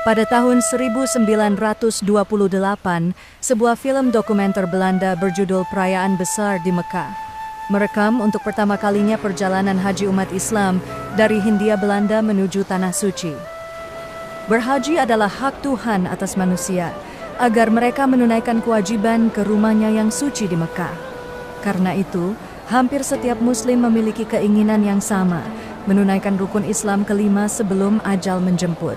Pada tahun 1928, sebuah film dokumenter Belanda berjudul Perayaan Besar di Mekah merekam untuk pertama kalinya perjalanan haji umat Islam dari Hindia Belanda menuju Tanah Suci. Berhaji adalah hak Tuhan atas manusia, agar mereka menunaikan kewajiban ke rumahnya yang suci di Mekah. Karena itu, hampir setiap Muslim memiliki keinginan yang sama, menunaikan rukun Islam kelima sebelum ajal menjemput.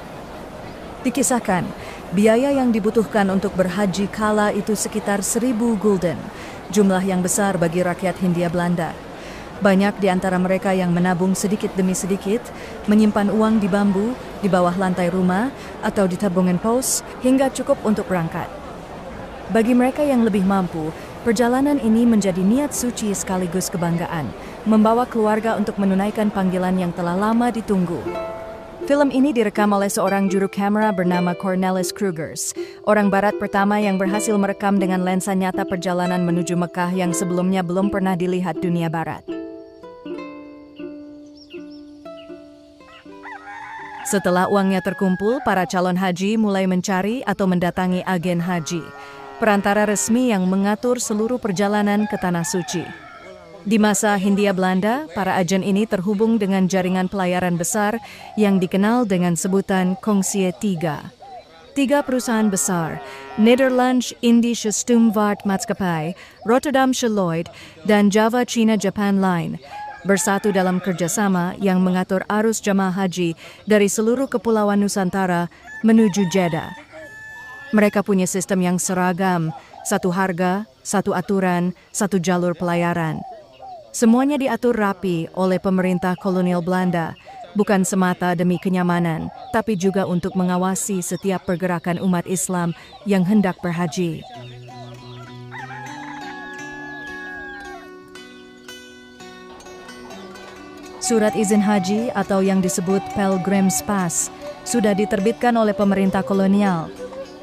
Dikisahkan, biaya yang dibutuhkan untuk berhaji kala itu sekitar 1.000 gulden, jumlah yang besar bagi rakyat Hindia Belanda. Banyak di antara mereka yang menabung sedikit demi sedikit, menyimpan uang di bambu, di bawah lantai rumah, atau di tabungan pos, hingga cukup untuk berangkat. Bagi mereka yang lebih mampu, perjalanan ini menjadi niat suci sekaligus kebanggaan, membawa keluarga untuk menunaikan panggilan yang telah lama ditunggu. Film ini direkam oleh seorang juru kamera bernama Cornelis Krugers, orang barat pertama yang berhasil merekam dengan lensa nyata perjalanan menuju Mekah yang sebelumnya belum pernah dilihat dunia barat. Setelah uangnya terkumpul, para calon haji mulai mencari atau mendatangi agen haji, perantara resmi yang mengatur seluruh perjalanan ke Tanah Suci. Di masa Hindia Belanda, para agen ini terhubung dengan jaringan pelayaran besar yang dikenal dengan sebutan Kongsie Tiga. Tiga perusahaan besar, Nederlands Indische Stoomvaart Maatschappij, Rotterdamse Lloyd, dan Java China Japan Line, bersatu dalam kerjasama yang mengatur arus jamaah haji dari seluruh kepulauan Nusantara menuju Jeddah. Mereka punya sistem yang seragam, satu harga, satu aturan, satu jalur pelayaran. Semuanya diatur rapi oleh pemerintah kolonial Belanda, bukan semata demi kenyamanan, tapi juga untuk mengawasi setiap pergerakan umat Islam yang hendak berhaji. Surat izin haji atau yang disebut Pilgrim's Pass sudah diterbitkan oleh pemerintah kolonial,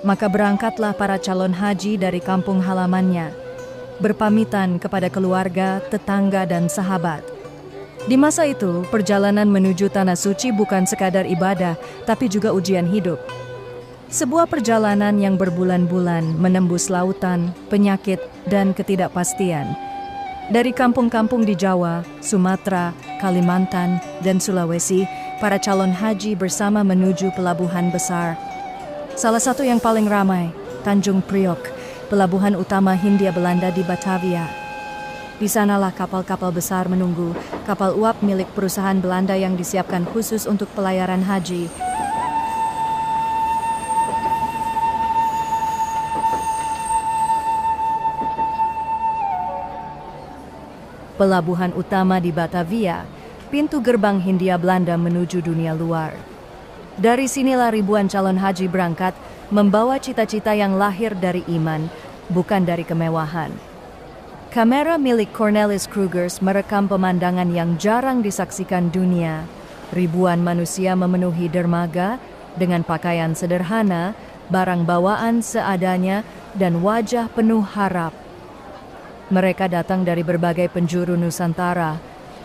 maka berangkatlah para calon haji dari kampung halamannya, berpamitan kepada keluarga, tetangga, dan sahabat. Di masa itu, perjalanan menuju Tanah Suci bukan sekadar ibadah, tapi juga ujian hidup. Sebuah perjalanan yang berbulan-bulan menembus lautan, penyakit, dan ketidakpastian. Dari kampung-kampung di Jawa, Sumatera, Kalimantan, dan Sulawesi, para calon haji bersama menuju pelabuhan besar. Salah satu yang paling ramai, Tanjung Priok, pelabuhan utama Hindia Belanda di Batavia. Di sanalah kapal-kapal besar menunggu, kapal uap milik perusahaan Belanda yang disiapkan khusus untuk pelayaran haji. Pelabuhan utama di Batavia, pintu gerbang Hindia Belanda menuju dunia luar. Dari sinilah ribuan calon haji berangkat, membawa cita-cita yang lahir dari iman, bukan dari kemewahan. Kamera milik Cornelis Krugers merekam pemandangan yang jarang disaksikan dunia. Ribuan manusia memenuhi dermaga dengan pakaian sederhana, barang bawaan seadanya, dan wajah penuh harap. Mereka datang dari berbagai penjuru Nusantara,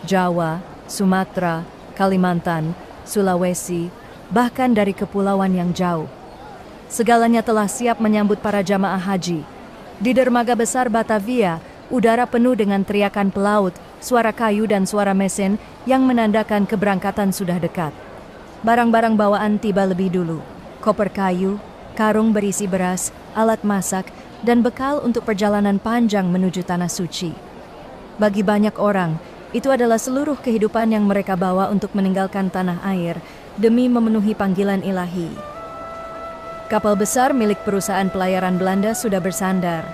Jawa, Sumatera, Kalimantan, Sulawesi, bahkan dari kepulauan yang jauh. Segalanya telah siap menyambut para jamaah haji. Di dermaga besar Batavia, udara penuh dengan teriakan pelaut, suara kayu dan suara mesin yang menandakan keberangkatan sudah dekat. Barang-barang bawaan tiba lebih dulu. Koper kayu, karung berisi beras, alat masak, dan bekal untuk perjalanan panjang menuju Tanah Suci. Bagi banyak orang, itu adalah seluruh kehidupan yang mereka bawa untuk meninggalkan tanah air demi memenuhi panggilan ilahi. Kapal besar milik perusahaan pelayaran Belanda sudah bersandar.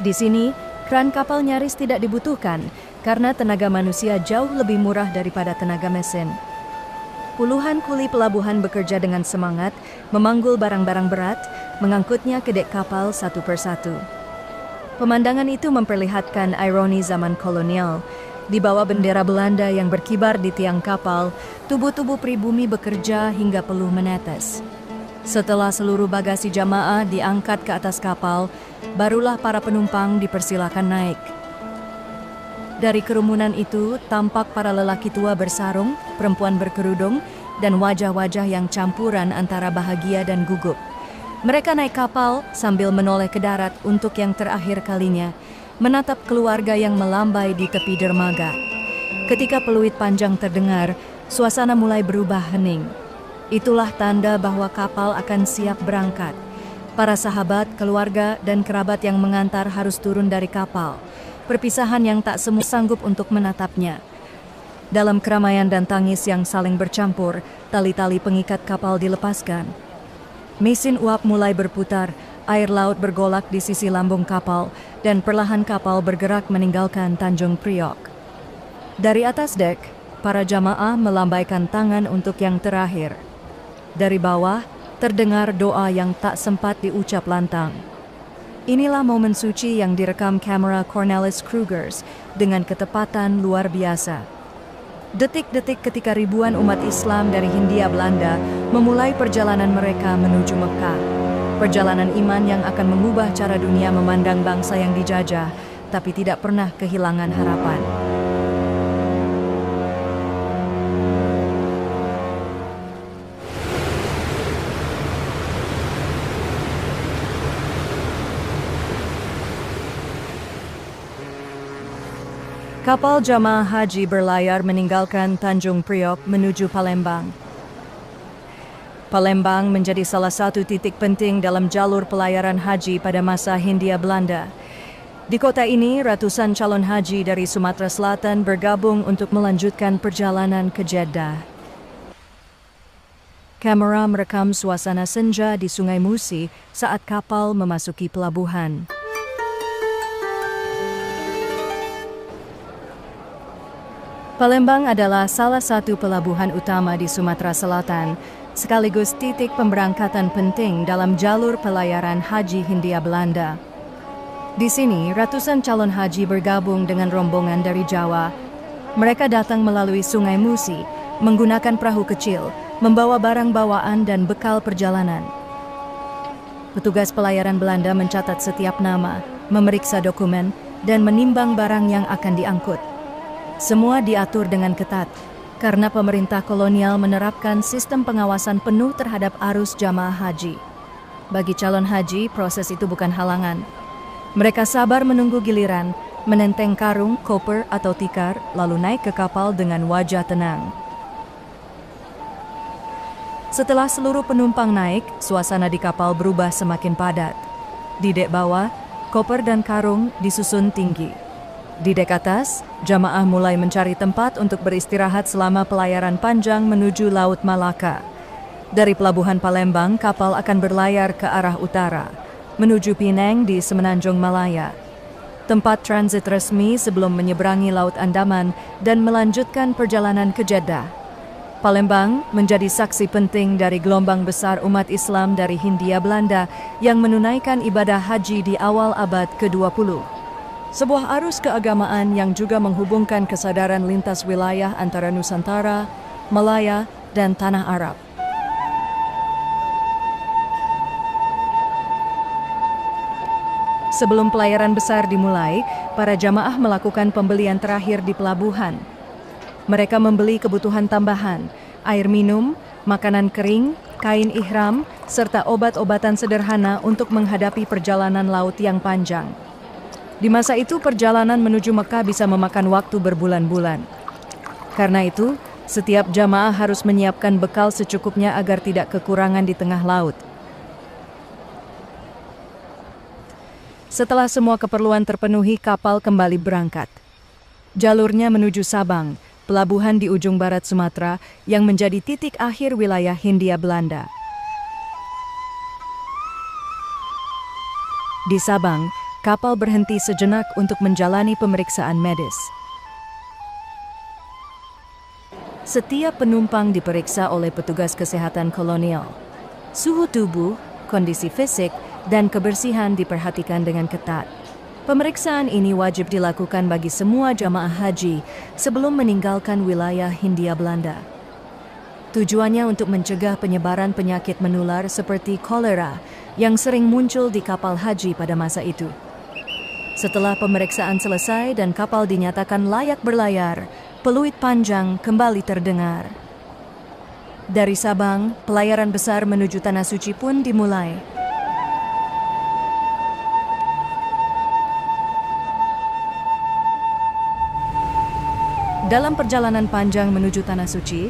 Di sini, kran kapal nyaris tidak dibutuhkan karena tenaga manusia jauh lebih murah daripada tenaga mesin. Puluhan kuli pelabuhan bekerja dengan semangat, memanggul barang-barang berat, mengangkutnya ke dek kapal satu persatu. Pemandangan itu memperlihatkan ironi zaman kolonial. Di bawah bendera Belanda yang berkibar di tiang kapal, tubuh-tubuh pribumi bekerja hingga peluh menetes. Setelah seluruh bagasi jamaah diangkat ke atas kapal, barulah para penumpang dipersilakan naik. Dari kerumunan itu, tampak para lelaki tua bersarung, perempuan berkerudung, dan wajah-wajah yang campuran antara bahagia dan gugup. Mereka naik kapal sambil menoleh ke darat untuk yang terakhir kalinya, menatap keluarga yang melambai di tepi dermaga. Ketika peluit panjang terdengar, suasana mulai berubah hening. Itulah tanda bahwa kapal akan siap berangkat. Para sahabat, keluarga, dan kerabat yang mengantar harus turun dari kapal. Perpisahan yang tak semua sanggup untuk menatapnya. Dalam keramaian dan tangis yang saling bercampur, tali-tali pengikat kapal dilepaskan. Mesin uap mulai berputar, air laut bergolak di sisi lambung kapal, dan perlahan kapal bergerak meninggalkan Tanjung Priok. Dari atas dek, para jamaah melambaikan tangan untuk yang terakhir. Dari bawah, terdengar doa yang tak sempat diucap lantang. Inilah momen suci yang direkam kamera Cornelis Krugers dengan ketepatan luar biasa. Detik-detik ketika ribuan umat Islam dari Hindia Belanda memulai perjalanan mereka menuju Mekah. Perjalanan iman yang akan mengubah cara dunia memandang bangsa yang dijajah, tapi tidak pernah kehilangan harapan. Kapal jamaah haji berlayar meninggalkan Tanjung Priok menuju Palembang. Palembang menjadi salah satu titik penting dalam jalur pelayaran haji pada masa Hindia Belanda. Di kota ini, ratusan calon haji dari Sumatera Selatan bergabung untuk melanjutkan perjalanan ke Jeddah. Kamera merekam suasana senja di Sungai Musi saat kapal memasuki pelabuhan. Palembang adalah salah satu pelabuhan utama di Sumatera Selatan, sekaligus titik pemberangkatan penting dalam jalur pelayaran haji Hindia Belanda. Di sini, ratusan calon haji bergabung dengan rombongan dari Jawa. Mereka datang melalui Sungai Musi, menggunakan perahu kecil, membawa barang bawaan dan bekal perjalanan. Petugas pelayaran Belanda mencatat setiap nama, memeriksa dokumen, dan menimbang barang yang akan diangkut. Semua diatur dengan ketat, karena pemerintah kolonial menerapkan sistem pengawasan penuh terhadap arus jamaah haji. Bagi calon haji, proses itu bukan halangan. Mereka sabar menunggu giliran, menenteng karung, koper, atau tikar, lalu naik ke kapal dengan wajah tenang. Setelah seluruh penumpang naik, suasana di kapal berubah semakin padat. Di dek bawah, koper dan karung disusun tinggi. Di dek atas, jamaah mulai mencari tempat untuk beristirahat selama pelayaran panjang menuju Laut Malaka. Dari pelabuhan Palembang, kapal akan berlayar ke arah utara, menuju Penang di Semenanjung Malaya. Tempat transit resmi sebelum menyeberangi Laut Andaman dan melanjutkan perjalanan ke Jeddah. Palembang menjadi saksi penting dari gelombang besar umat Islam dari Hindia Belanda yang menunaikan ibadah haji di awal abad ke-20. Sebuah arus keagamaan yang juga menghubungkan kesadaran lintas wilayah antara Nusantara, Malaya, dan Tanah Arab. Sebelum pelayaran besar dimulai, para jamaah melakukan pembelian terakhir di pelabuhan. Mereka membeli kebutuhan tambahan, air minum, makanan kering, kain ihram, serta obat-obatan sederhana untuk menghadapi perjalanan laut yang panjang. Di masa itu, perjalanan menuju Mekah bisa memakan waktu berbulan-bulan. Karena itu, setiap jamaah harus menyiapkan bekal secukupnya agar tidak kekurangan di tengah laut. Setelah semua keperluan terpenuhi, kapal kembali berangkat. Jalurnya menuju Sabang, pelabuhan di ujung barat Sumatera yang menjadi titik akhir wilayah Hindia Belanda. Di Sabang, kapal berhenti sejenak untuk menjalani pemeriksaan medis. Setiap penumpang diperiksa oleh petugas kesehatan kolonial. Suhu tubuh, kondisi fisik, dan kebersihan diperhatikan dengan ketat. Pemeriksaan ini wajib dilakukan bagi semua jamaah haji sebelum meninggalkan wilayah Hindia Belanda. Tujuannya untuk mencegah penyebaran penyakit menular seperti kolera yang sering muncul di kapal haji pada masa itu. Setelah pemeriksaan selesai dan kapal dinyatakan layak berlayar, peluit panjang kembali terdengar. Dari Sabang, pelayaran besar menuju Tanah Suci pun dimulai. Dalam perjalanan panjang menuju Tanah Suci,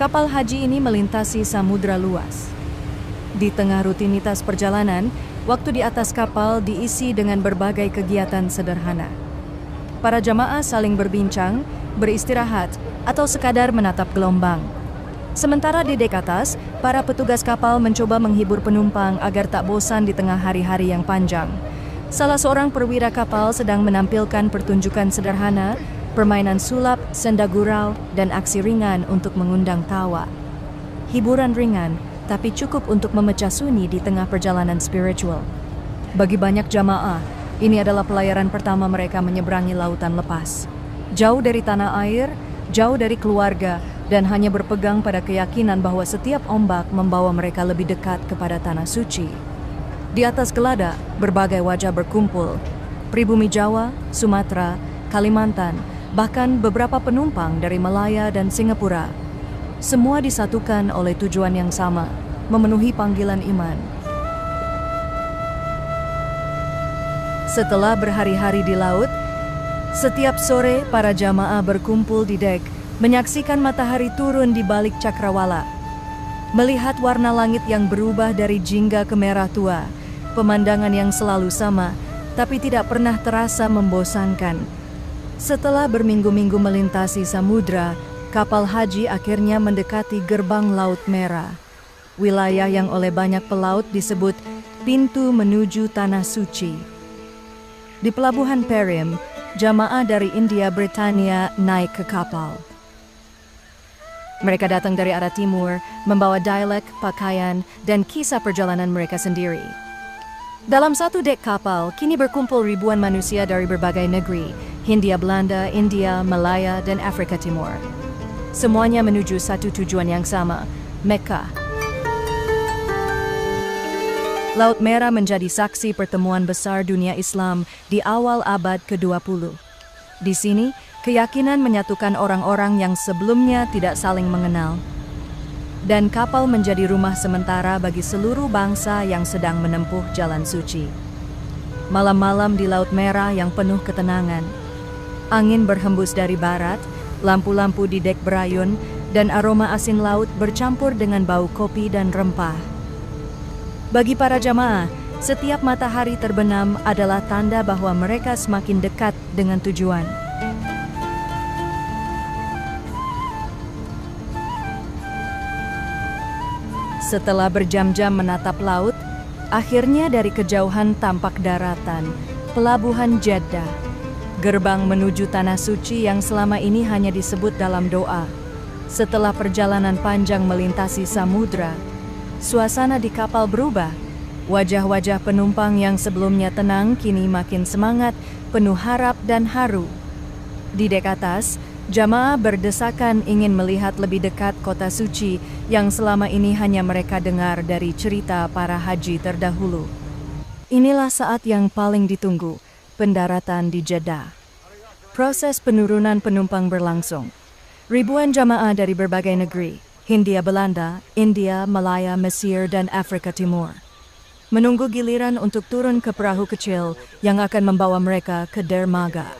kapal haji ini melintasi samudra luas. Di tengah rutinitas perjalanan, waktu di atas kapal diisi dengan berbagai kegiatan sederhana. Para jamaah saling berbincang, beristirahat, atau sekadar menatap gelombang. Sementara di dek atas, para petugas kapal mencoba menghibur penumpang agar tak bosan di tengah hari-hari yang panjang. Salah seorang perwira kapal sedang menampilkan pertunjukan sederhana, permainan sulap, senda gurau, dan aksi ringan untuk mengundang tawa. Hiburan ringan, tapi cukup untuk memecah sunyi di tengah perjalanan spiritual. Bagi banyak jamaah, ini adalah pelayaran pertama mereka menyeberangi lautan lepas. Jauh dari tanah air, jauh dari keluarga, dan hanya berpegang pada keyakinan bahwa setiap ombak membawa mereka lebih dekat kepada Tanah Suci. Di atas gelada, berbagai wajah berkumpul. Pribumi Jawa, Sumatera, Kalimantan, bahkan beberapa penumpang dari Malaya dan Singapura. Semua disatukan oleh tujuan yang sama, memenuhi panggilan iman. Setelah berhari-hari di laut, setiap sore para jamaah berkumpul di dek, menyaksikan matahari turun di balik cakrawala. Melihat warna langit yang berubah dari jingga ke merah tua, pemandangan yang selalu sama, tapi tidak pernah terasa membosankan. Setelah berminggu-minggu melintasi samudra, kapal haji akhirnya mendekati gerbang Laut Merah, wilayah yang oleh banyak pelaut disebut pintu menuju Tanah Suci. Di pelabuhan Perim, jamaah dari India Britania naik ke kapal. Mereka datang dari arah timur, membawa dialek, pakaian, dan kisah perjalanan mereka sendiri. Dalam satu dek kapal, kini berkumpul ribuan manusia dari berbagai negeri, Hindia Belanda, India, Malaya, dan Afrika Timur. Semuanya menuju satu tujuan yang sama, Mekah. Laut Merah menjadi saksi pertemuan besar dunia Islam di awal abad ke-20. Di sini, keyakinan menyatukan orang-orang yang sebelumnya tidak saling mengenal. Dan kapal menjadi rumah sementara bagi seluruh bangsa yang sedang menempuh jalan suci. Malam-malam di Laut Merah yang penuh ketenangan. Angin berhembus dari barat, lampu-lampu di dek berayun, dan aroma asin laut bercampur dengan bau kopi dan rempah. Bagi para jamaah, setiap matahari terbenam adalah tanda bahwa mereka semakin dekat dengan tujuan. Setelah berjam-jam menatap laut, akhirnya dari kejauhan tampak daratan, pelabuhan Jeddah, gerbang menuju Tanah Suci yang selama ini hanya disebut dalam doa. Setelah perjalanan panjang melintasi samudra, suasana di kapal berubah. Wajah-wajah penumpang yang sebelumnya tenang kini makin semangat, penuh harap dan haru. Di dek atas, jamaah berdesakan ingin melihat lebih dekat kota suci yang selama ini hanya mereka dengar dari cerita para haji terdahulu. Inilah saat yang paling ditunggu, pendaratan di Jeddah. Proses penurunan penumpang berlangsung. Ribuan jamaah dari berbagai negeri, Hindia Belanda, India, Malaya, Mesir, dan Afrika Timur, menunggu giliran untuk turun ke perahu kecil yang akan membawa mereka ke dermaga.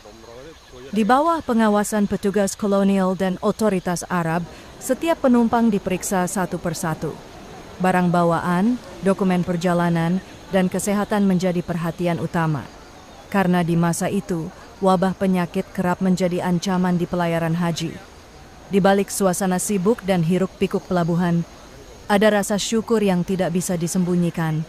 Di bawah pengawasan petugas kolonial dan otoritas Arab, setiap penumpang diperiksa satu persatu. Barang bawaan, dokumen perjalanan, dan kesehatan menjadi perhatian utama. Karena di masa itu, wabah penyakit kerap menjadi ancaman di pelayaran haji. Di balik suasana sibuk dan hiruk-pikuk pelabuhan, ada rasa syukur yang tidak bisa disembunyikan.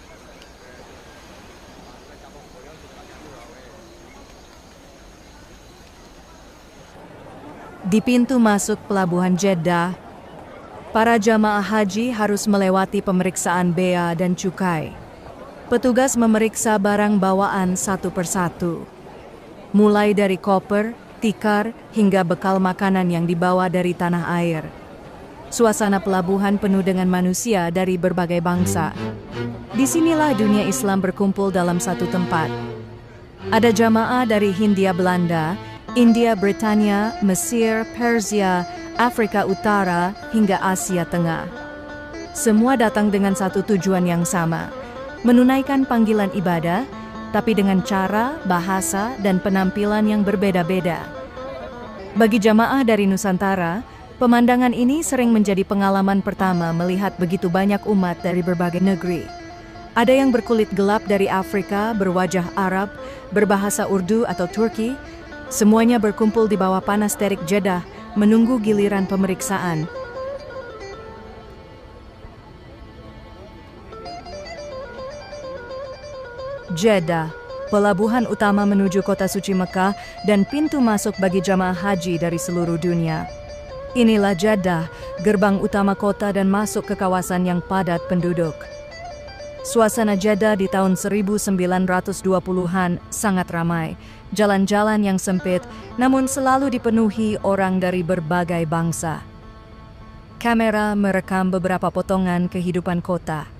Di pintu masuk pelabuhan Jeddah, para jamaah haji harus melewati pemeriksaan bea dan cukai. Petugas memeriksa barang bawaan satu persatu, mulai dari koper, tikar, hingga bekal makanan yang dibawa dari tanah air. Suasana pelabuhan penuh dengan manusia dari berbagai bangsa. Disinilah dunia Islam berkumpul dalam satu tempat. Ada jamaah dari Hindia Belanda, India Britania, Mesir, Persia, Afrika Utara hingga Asia Tengah. Semua datang dengan satu tujuan yang sama, menunaikan panggilan ibadah, tapi dengan cara, bahasa, dan penampilan yang berbeda-beda. Bagi jamaah dari Nusantara, pemandangan ini sering menjadi pengalaman pertama melihat begitu banyak umat dari berbagai negeri. Ada yang berkulit gelap dari Afrika, berwajah Arab, berbahasa Urdu atau Turki. Semuanya berkumpul di bawah panas terik Jeddah, menunggu giliran pemeriksaan. Jeddah, pelabuhan utama menuju kota suci Mekah dan pintu masuk bagi jamaah haji dari seluruh dunia. Inilah Jeddah, gerbang utama kota dan masuk ke kawasan yang padat penduduk. Suasana Jeddah di tahun 1920-an sangat ramai. Jalan-jalan yang sempit, namun selalu dipenuhi orang dari berbagai bangsa. Kamera merekam beberapa potongan kehidupan kota.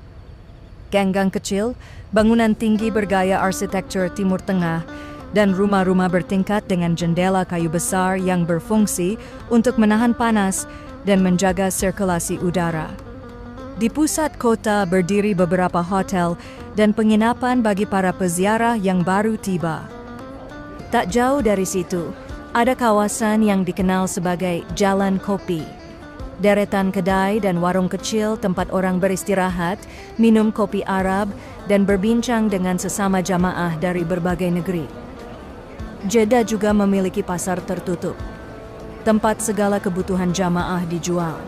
Gang-gang kecil, bangunan tinggi bergaya arsitektur Timur Tengah, dan rumah-rumah bertingkat dengan jendela kayu besar yang berfungsi untuk menahan panas dan menjaga sirkulasi udara. Di pusat kota berdiri beberapa hotel dan penginapan bagi para peziarah yang baru tiba. Tak jauh dari situ, ada kawasan yang dikenal sebagai Jalan Kopi. Deretan kedai dan warung kecil tempat orang beristirahat, minum kopi Arab, dan berbincang dengan sesama jamaah dari berbagai negeri. Jeddah juga memiliki pasar tertutup, tempat segala kebutuhan jamaah dijual.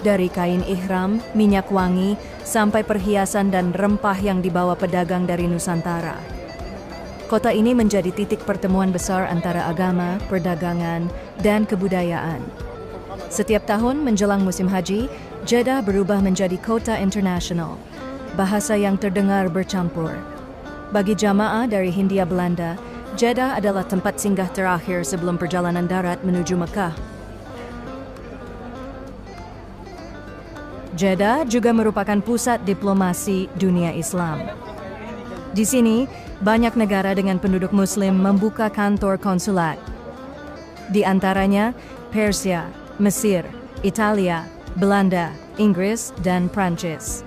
Dari kain ihram, minyak wangi, sampai perhiasan dan rempah yang dibawa pedagang dari Nusantara. Kota ini menjadi titik pertemuan besar antara agama, perdagangan, dan kebudayaan. Setiap tahun menjelang musim haji, Jeddah berubah menjadi kota internasional. Bahasa yang terdengar bercampur. Bagi jamaah dari Hindia Belanda, Jeddah adalah tempat singgah terakhir sebelum perjalanan darat menuju Mekah. Jeddah juga merupakan pusat diplomasi dunia Islam. Di sini, banyak negara dengan penduduk Muslim membuka kantor konsulat. Di antaranya Persia, Mesir, Italia, Belanda, Inggris, dan Prancis.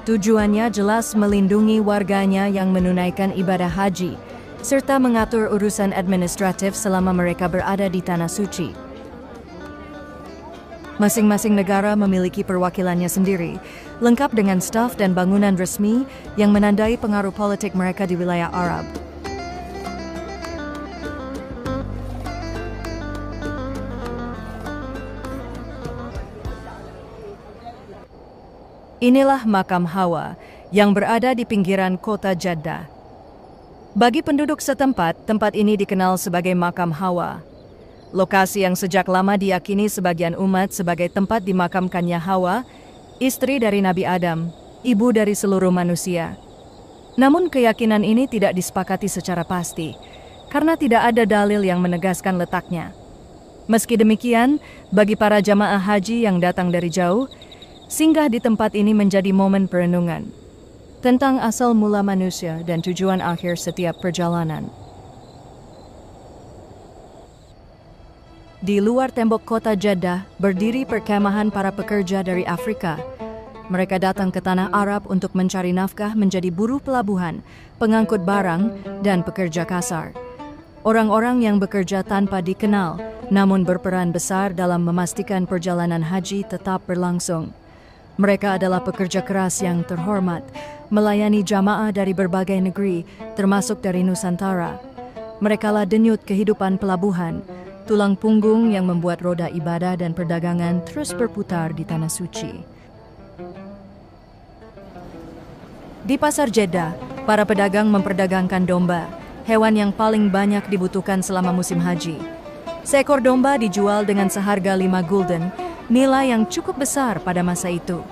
Tujuannya jelas melindungi warganya yang menunaikan ibadah haji, serta mengatur urusan administratif selama mereka berada di Tanah Suci. Masing-masing negara memiliki perwakilannya sendiri, lengkap dengan staf dan bangunan resmi yang menandai pengaruh politik mereka di wilayah Arab. Inilah makam Hawa yang berada di pinggiran kota Jeddah. Bagi penduduk setempat, tempat ini dikenal sebagai makam Hawa. Lokasi yang sejak lama diyakini sebagian umat sebagai tempat dimakamkannya Hawa, istri dari Nabi Adam, ibu dari seluruh manusia. Namun keyakinan ini tidak disepakati secara pasti, karena tidak ada dalil yang menegaskan letaknya. Meski demikian, bagi para jamaah haji yang datang dari jauh, singgah di tempat ini menjadi momen perenungan tentang asal mula manusia dan tujuan akhir setiap perjalanan. Di luar tembok kota Jeddah berdiri perkemahan para pekerja dari Afrika. Mereka datang ke tanah Arab untuk mencari nafkah menjadi buruh pelabuhan, pengangkut barang, dan pekerja kasar. Orang-orang yang bekerja tanpa dikenal, namun berperan besar dalam memastikan perjalanan haji tetap berlangsung. Mereka adalah pekerja keras yang terhormat, melayani jamaah dari berbagai negeri, termasuk dari Nusantara. Merekalah denyut kehidupan pelabuhan, tulang punggung yang membuat roda ibadah dan perdagangan terus berputar di Tanah Suci. Di pasar Jeddah, para pedagang memperdagangkan domba, hewan yang paling banyak dibutuhkan selama musim haji. Seekor domba dijual dengan seharga 5 gulden, nilai yang cukup besar pada masa itu.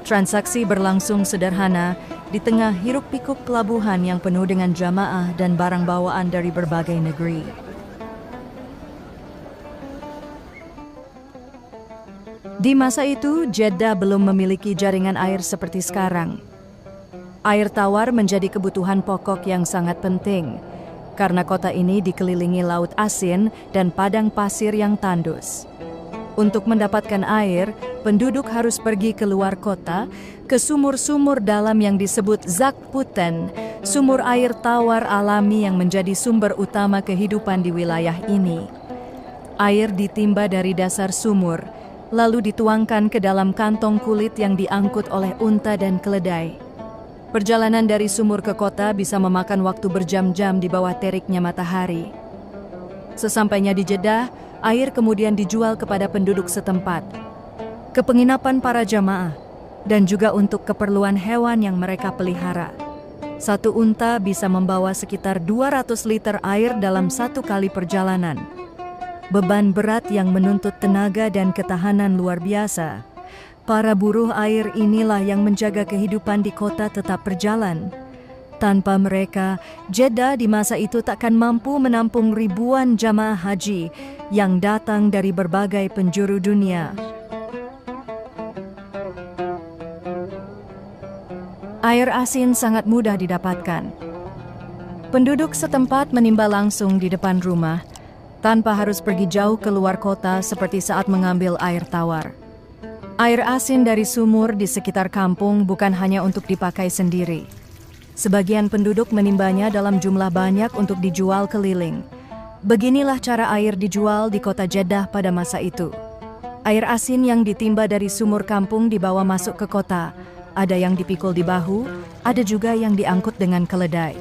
Transaksi berlangsung sederhana di tengah hiruk-pikuk pelabuhan yang penuh dengan jamaah dan barang bawaan dari berbagai negeri. Di masa itu, Jeddah belum memiliki jaringan air seperti sekarang. Air tawar menjadi kebutuhan pokok yang sangat penting, karena kota ini dikelilingi laut asin dan padang pasir yang tandus. Untuk mendapatkan air, penduduk harus pergi ke luar kota, ke sumur-sumur dalam yang disebut Zakputen, sumur air tawar alami yang menjadi sumber utama kehidupan di wilayah ini. Air ditimba dari dasar sumur, lalu dituangkan ke dalam kantong kulit yang diangkut oleh unta dan keledai. Perjalanan dari sumur ke kota bisa memakan waktu berjam-jam di bawah teriknya matahari. Sesampainya di Jeddah, air kemudian dijual kepada penduduk setempat, ke penginapan para jamaah, dan juga untuk keperluan hewan yang mereka pelihara. Satu unta bisa membawa sekitar 200 liter air dalam satu kali perjalanan. Beban berat yang menuntut tenaga dan ketahanan luar biasa. Para buruh air inilah yang menjaga kehidupan di kota tetap berjalan. Tanpa mereka, Jeddah di masa itu takkan mampu menampung ribuan jamaah haji yang datang dari berbagai penjuru dunia. Air asin sangat mudah didapatkan. Penduduk setempat menimba langsung di depan rumah, tanpa harus pergi jauh ke luar kota seperti saat mengambil air tawar. Air asin dari sumur di sekitar kampung bukan hanya untuk dipakai sendiri. Sebagian penduduk menimbanya dalam jumlah banyak untuk dijual keliling. Beginilah cara air dijual di kota Jeddah pada masa itu. Air asin yang ditimba dari sumur kampung dibawa masuk ke kota. Ada yang dipikul di bahu, ada juga yang diangkut dengan keledai.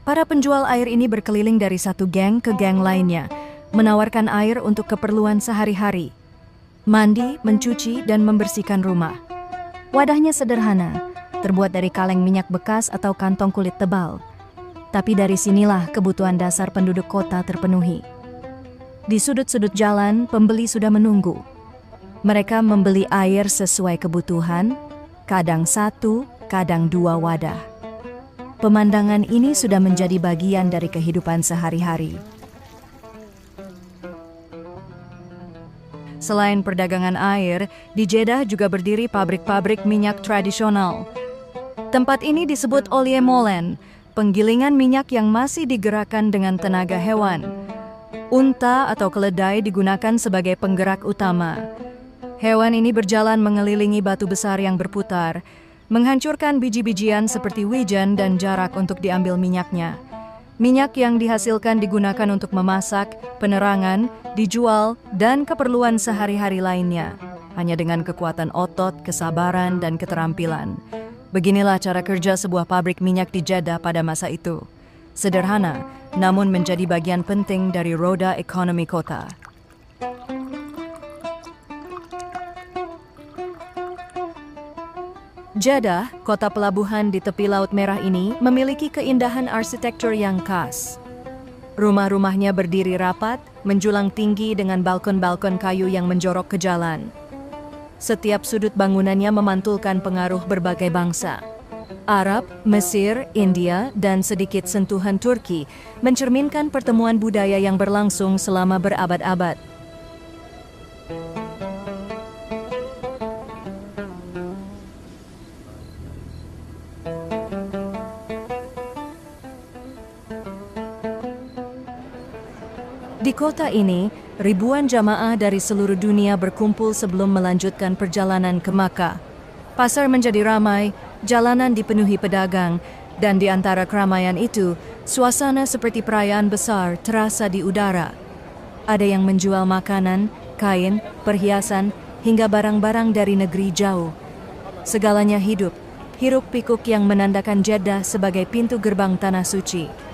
Para penjual air ini berkeliling dari satu geng ke geng lainnya, menawarkan air untuk keperluan sehari-hari. Mandi, mencuci, dan membersihkan rumah. Wadahnya sederhana, terbuat dari kaleng minyak bekas atau kantong kulit tebal. Tapi dari sinilah kebutuhan dasar penduduk kota terpenuhi. Di sudut-sudut jalan, pembeli sudah menunggu. Mereka membeli air sesuai kebutuhan, kadang 1, kadang 2 wadah. Pemandangan ini sudah menjadi bagian dari kehidupan sehari-hari. Selain perdagangan air, di Jeddah juga berdiri pabrik-pabrik minyak tradisional. Tempat ini disebut Olje Molen, penggilingan minyak yang masih digerakkan dengan tenaga hewan. Unta atau keledai digunakan sebagai penggerak utama. Hewan ini berjalan mengelilingi batu besar yang berputar, menghancurkan biji-bijian seperti wijen dan jarak untuk diambil minyaknya. Minyak yang dihasilkan digunakan untuk memasak, penerangan, dijual, dan keperluan sehari-hari lainnya. Hanya dengan kekuatan otot, kesabaran, dan keterampilan. Beginilah cara kerja sebuah pabrik minyak di Jeddah pada masa itu. Sederhana, namun menjadi bagian penting dari roda ekonomi kota. Jeddah, kota pelabuhan di tepi Laut Merah ini, memiliki keindahan arsitektur yang khas. Rumah-rumahnya berdiri rapat, menjulang tinggi dengan balkon-balkon kayu yang menjorok ke jalan. Setiap sudut bangunannya memantulkan pengaruh berbagai bangsa. Arab, Mesir, India, dan sedikit sentuhan Turki mencerminkan pertemuan budaya yang berlangsung selama berabad-abad. Di kota ini, ribuan jamaah dari seluruh dunia berkumpul sebelum melanjutkan perjalanan ke Makkah. Pasar menjadi ramai, jalanan dipenuhi pedagang, dan di antara keramaian itu, suasana seperti perayaan besar terasa di udara. Ada yang menjual makanan, kain, perhiasan, hingga barang-barang dari negeri jauh. Segalanya hidup, hiruk-pikuk yang menandakan Jeddah sebagai pintu gerbang Tanah Suci.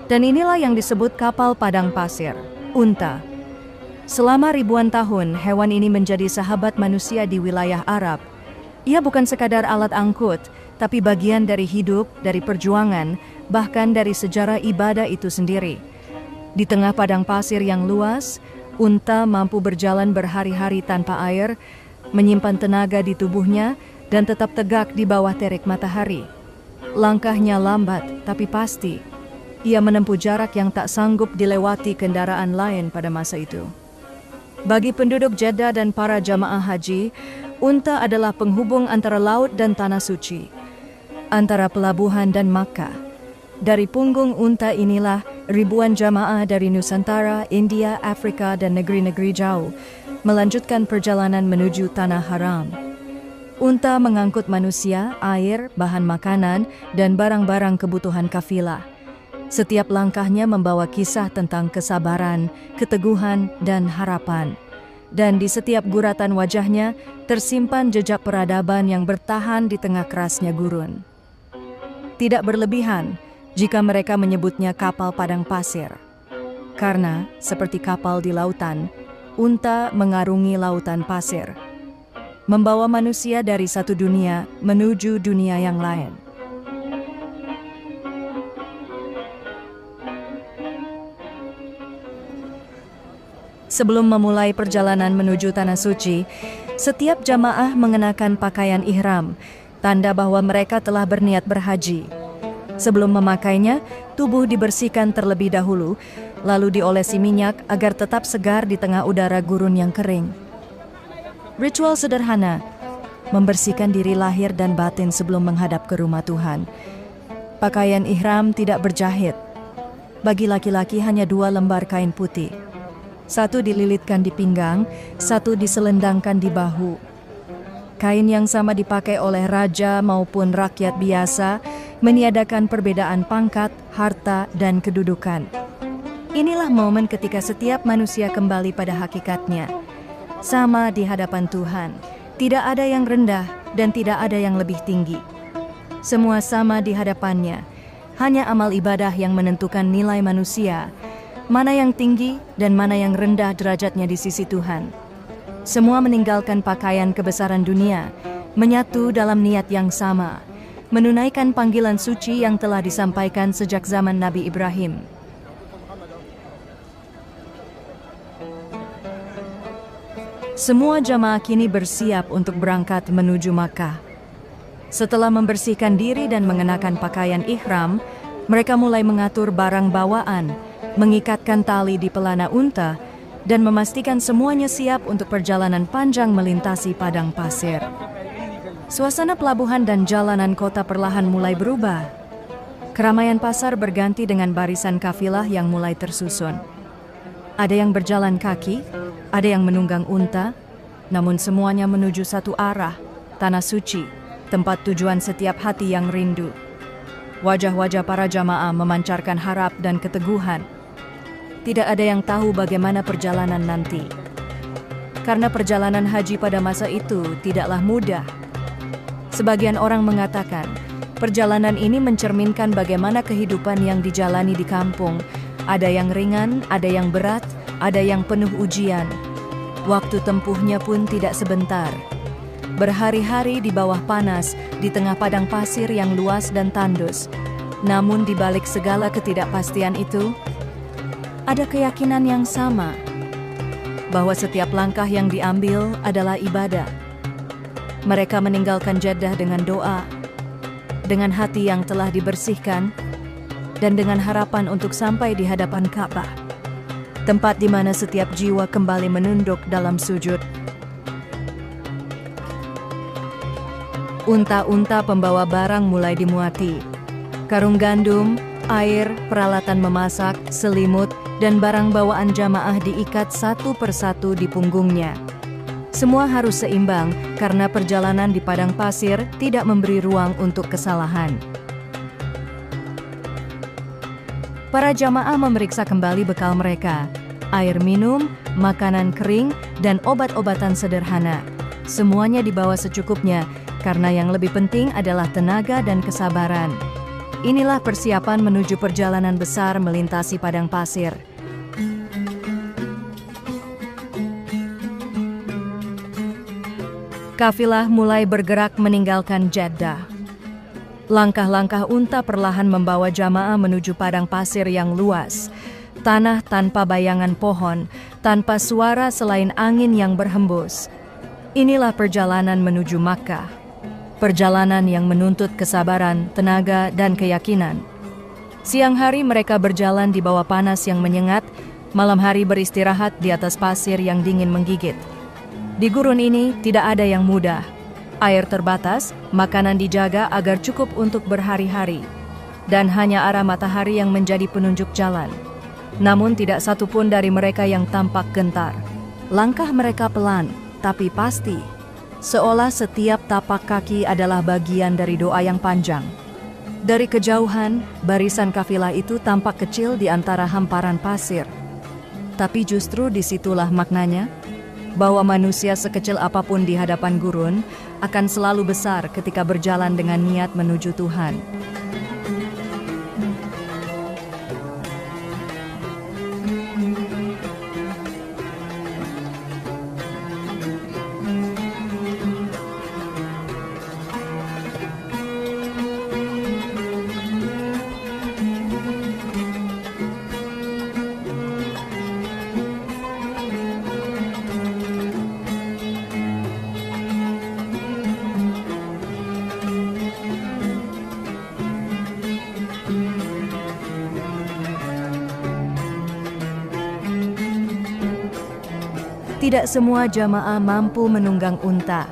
Dan inilah yang disebut kapal padang pasir, unta. Selama ribuan tahun, hewan ini menjadi sahabat manusia di wilayah Arab. Ia bukan sekadar alat angkut, tapi bagian dari hidup, dari perjuangan, bahkan dari sejarah ibadah itu sendiri. Di tengah padang pasir yang luas, unta mampu berjalan berhari-hari tanpa air, menyimpan tenaga di tubuhnya, dan tetap tegak di bawah terik matahari. Langkahnya lambat, tapi pasti. Ia menempuh jarak yang tak sanggup dilewati kendaraan lain pada masa itu. Bagi penduduk Jeddah dan para jamaah haji, unta adalah penghubung antara laut dan Tanah Suci, antara pelabuhan dan Makkah. Dari punggung unta inilah ribuan jamaah dari Nusantara, India, Afrika, dan negeri-negeri jauh melanjutkan perjalanan menuju Tanah Haram. Unta mengangkut manusia, air, bahan makanan, dan barang-barang kebutuhan kafilah. Setiap langkahnya membawa kisah tentang kesabaran, keteguhan, dan harapan. Dan di setiap guratan wajahnya tersimpan jejak peradaban yang bertahan di tengah kerasnya gurun. Tidak berlebihan jika mereka menyebutnya kapal padang pasir. Karena, seperti kapal di lautan, unta mengarungi lautan pasir, membawa manusia dari satu dunia menuju dunia yang lain. Sebelum memulai perjalanan menuju Tanah Suci, setiap jamaah mengenakan pakaian ihram, tanda bahwa mereka telah berniat berhaji. Sebelum memakainya, tubuh dibersihkan terlebih dahulu, lalu diolesi minyak agar tetap segar di tengah udara gurun yang kering. Ritual sederhana, membersihkan diri lahir dan batin sebelum menghadap ke rumah Tuhan. Pakaian ihram tidak berjahit. Bagi laki-laki hanya 2 lembar kain putih. 1 dililitkan di pinggang, 1 diselendangkan di bahu. Kain yang sama dipakai oleh raja maupun rakyat biasa, meniadakan perbedaan pangkat, harta, dan kedudukan. Inilah momen ketika setiap manusia kembali pada hakikatnya, sama di hadapan Tuhan. Tidak ada yang rendah dan tidak ada yang lebih tinggi. Semua sama di hadapannya. Hanya amal ibadah yang menentukan nilai manusia, mana yang tinggi dan mana yang rendah derajatnya di sisi Tuhan. Semua meninggalkan pakaian kebesaran dunia, menyatu dalam niat yang sama, menunaikan panggilan suci yang telah disampaikan sejak zaman Nabi Ibrahim. Semua jamaah kini bersiap untuk berangkat menuju Makkah. Setelah membersihkan diri dan mengenakan pakaian ihram, mereka mulai mengatur barang bawaan, mengikatkan tali di pelana unta, dan memastikan semuanya siap untuk perjalanan panjang melintasi padang pasir. Suasana pelabuhan dan jalanan kota perlahan mulai berubah. Keramaian pasar berganti dengan barisan kafilah yang mulai tersusun. Ada yang berjalan kaki, ada yang menunggang unta, namun semuanya menuju satu arah, Tanah Suci, tempat tujuan setiap hati yang rindu. Wajah-wajah para jamaah memancarkan harap dan keteguhan. Tidak ada yang tahu bagaimana perjalanan nanti. Karena perjalanan haji pada masa itu tidaklah mudah. Sebagian orang mengatakan, perjalanan ini mencerminkan bagaimana kehidupan yang dijalani di kampung. Ada yang ringan, ada yang berat, ada yang penuh ujian. Waktu tempuhnya pun tidak sebentar. Berhari-hari di bawah panas, di tengah padang pasir yang luas dan tandus. Namun di balik segala ketidakpastian itu, ada keyakinan yang sama, bahwa setiap langkah yang diambil adalah ibadah. Mereka meninggalkan Jeddah dengan doa, dengan hati yang telah dibersihkan, dan dengan harapan untuk sampai di hadapan Ka'bah, tempat di mana setiap jiwa kembali menunduk dalam sujud. Unta-unta pembawa barang mulai dimuati. Karung gandum, air, peralatan memasak, selimut, dan barang bawaan jamaah diikat satu persatu di punggungnya. Semua harus seimbang karena perjalanan di padang pasir tidak memberi ruang untuk kesalahan. Para jamaah memeriksa kembali bekal mereka, air minum, makanan kering, dan obat-obatan sederhana. Semuanya dibawa secukupnya karena yang lebih penting adalah tenaga dan kesabaran. Inilah persiapan menuju perjalanan besar melintasi padang pasir. Kafilah mulai bergerak meninggalkan Jeddah. Langkah-langkah unta perlahan membawa jamaah menuju padang pasir yang luas. Tanah tanpa bayangan pohon, tanpa suara selain angin yang berhembus. Inilah perjalanan menuju Makkah. Perjalanan yang menuntut kesabaran, tenaga, dan keyakinan. Siang hari mereka berjalan di bawah panas yang menyengat, malam hari beristirahat di atas pasir yang dingin menggigit. Di gurun ini tidak ada yang mudah. Air terbatas, makanan dijaga agar cukup untuk berhari-hari. dan hanya arah matahari yang menjadi penunjuk jalan. Namun tidak satu pun dari mereka yang tampak gentar. Langkah mereka pelan, tapi pasti, seolah setiap tapak kaki adalah bagian dari doa yang panjang. Dari kejauhan, barisan kafilah itu tampak kecil di antara hamparan pasir. Tapi justru disitulah maknanya, bahwa manusia sekecil apapun di hadapan gurun akan selalu besar ketika berjalan dengan niat menuju Tuhan. Tidak semua jamaah mampu menunggang unta.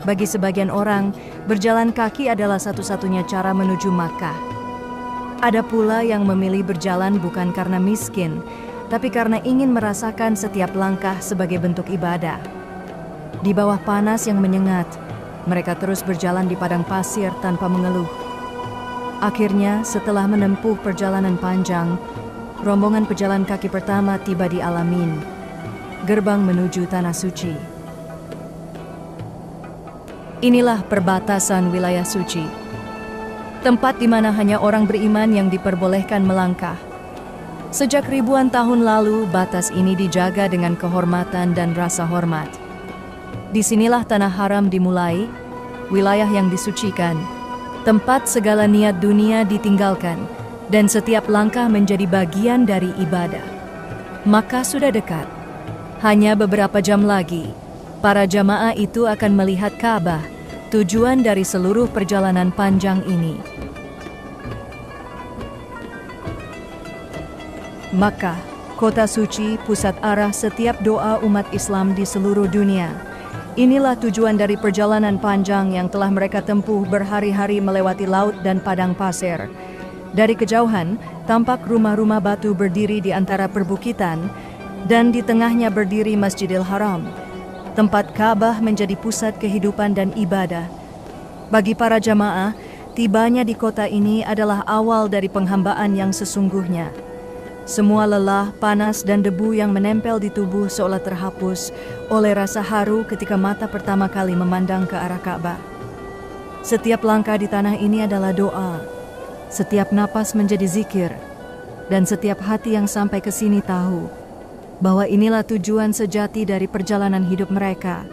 Bagi sebagian orang, berjalan kaki adalah satu-satunya cara menuju Makkah. Ada pula yang memilih berjalan bukan karena miskin, tapi karena ingin merasakan setiap langkah sebagai bentuk ibadah. Di bawah panas yang menyengat, mereka terus berjalan di padang pasir tanpa mengeluh. Akhirnya, setelah menempuh perjalanan panjang, rombongan pejalan kaki pertama tiba di Al-Amin, gerbang menuju Tanah Suci. Inilah perbatasan wilayah suci, tempat di mana hanya orang beriman yang diperbolehkan melangkah. Sejak ribuan tahun lalu, batas ini dijaga dengan kehormatan dan rasa hormat. Disinilah Tanah Haram dimulai, wilayah yang disucikan, tempat segala niat dunia ditinggalkan, dan setiap langkah menjadi bagian dari ibadah. Maka sudah dekat. Hanya beberapa jam lagi, para jamaah itu akan melihat Ka'bah, tujuan dari seluruh perjalanan panjang ini. Makkah, kota suci, pusat arah setiap doa umat Islam di seluruh dunia. Inilah tujuan dari perjalanan panjang yang telah mereka tempuh berhari-hari melewati laut dan padang pasir. Dari kejauhan, tampak rumah-rumah batu berdiri di antara perbukitan, dan di tengahnya berdiri Masjidil Haram. Tempat Ka'bah menjadi pusat kehidupan dan ibadah. Bagi para jamaah, tibanya di kota ini adalah awal dari penghambaan yang sesungguhnya. Semua lelah, panas, dan debu yang menempel di tubuh seolah terhapus oleh rasa haru ketika mata pertama kali memandang ke arah Ka'bah. Setiap langkah di tanah ini adalah doa. Setiap napas menjadi zikir. Dan setiap hati yang sampai ke sini tahu bahwa inilah tujuan sejati dari perjalanan hidup mereka.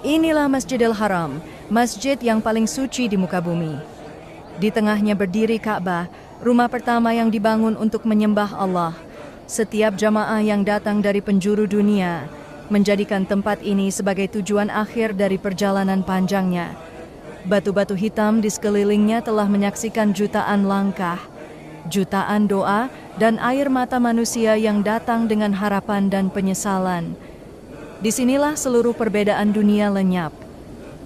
Inilah Masjidil Haram, masjid yang paling suci di muka bumi. Di tengahnya berdiri Ka'bah, rumah pertama yang dibangun untuk menyembah Allah. Setiap jamaah yang datang dari penjuru dunia menjadikan tempat ini sebagai tujuan akhir dari perjalanan panjangnya. Batu-batu hitam di sekelilingnya telah menyaksikan jutaan langkah, jutaan doa, dan air mata manusia yang datang dengan harapan dan penyesalan. Disinilah seluruh perbedaan dunia lenyap.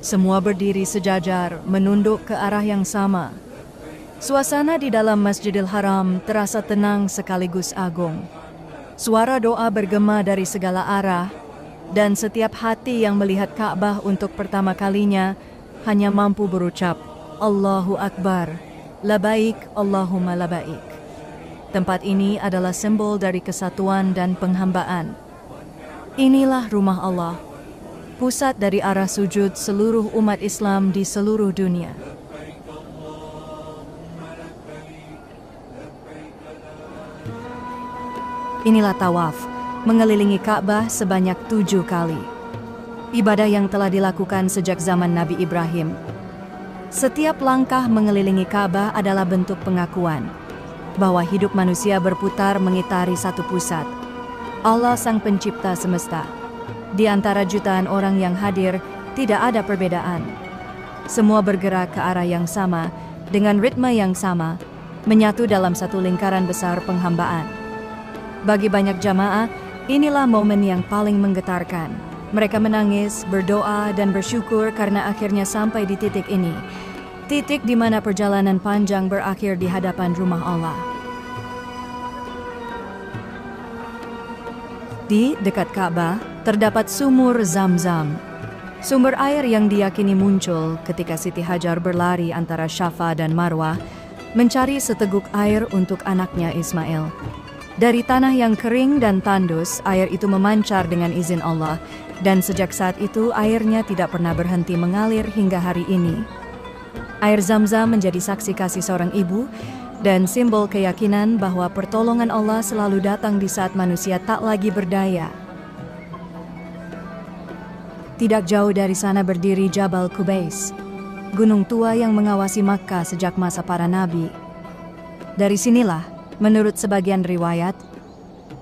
Semua berdiri sejajar, menunduk ke arah yang sama. Suasana di dalam Masjidil Haram terasa tenang sekaligus agung. Suara doa bergema dari segala arah, dan setiap hati yang melihat Ka'bah untuk pertama kalinya hanya mampu berucap, Allahu Akbar, labaik Allahumma labaik. Tempat ini adalah simbol dari kesatuan dan penghambaan. Inilah rumah Allah, pusat dari arah sujud seluruh umat Islam di seluruh dunia. Inilah tawaf, mengelilingi Ka'bah sebanyak 7 kali. Ibadah yang telah dilakukan sejak zaman Nabi Ibrahim. Setiap langkah mengelilingi Ka'bah adalah bentuk pengakuan bahwa hidup manusia berputar mengitari satu pusat, Allah Sang Pencipta semesta. Di antara jutaan orang yang hadir, tidak ada perbedaan. Semua bergerak ke arah yang sama, dengan ritme yang sama, menyatu dalam satu lingkaran besar penghambaan. Bagi banyak jamaah, inilah momen yang paling menggetarkan. Mereka menangis, berdoa, dan bersyukur karena akhirnya sampai di titik ini. Titik di mana perjalanan panjang berakhir di hadapan rumah Allah. Di dekat Ka'bah terdapat sumur Zam-Zam. Sumber air yang diyakini muncul ketika Siti Hajar berlari antara Safa dan Marwah mencari seteguk air untuk anaknya Ismail. Dari tanah yang kering dan tandus, air itu memancar dengan izin Allah, dan sejak saat itu airnya tidak pernah berhenti mengalir hingga hari ini. Air Zam-Zam menjadi saksi kasih seorang ibu dan simbol keyakinan bahwa pertolongan Allah selalu datang di saat manusia tak lagi berdaya. Tidak jauh dari sana berdiri Jabal Qubais, gunung tua yang mengawasi Makkah sejak masa para nabi. Dari sinilah, menurut sebagian riwayat,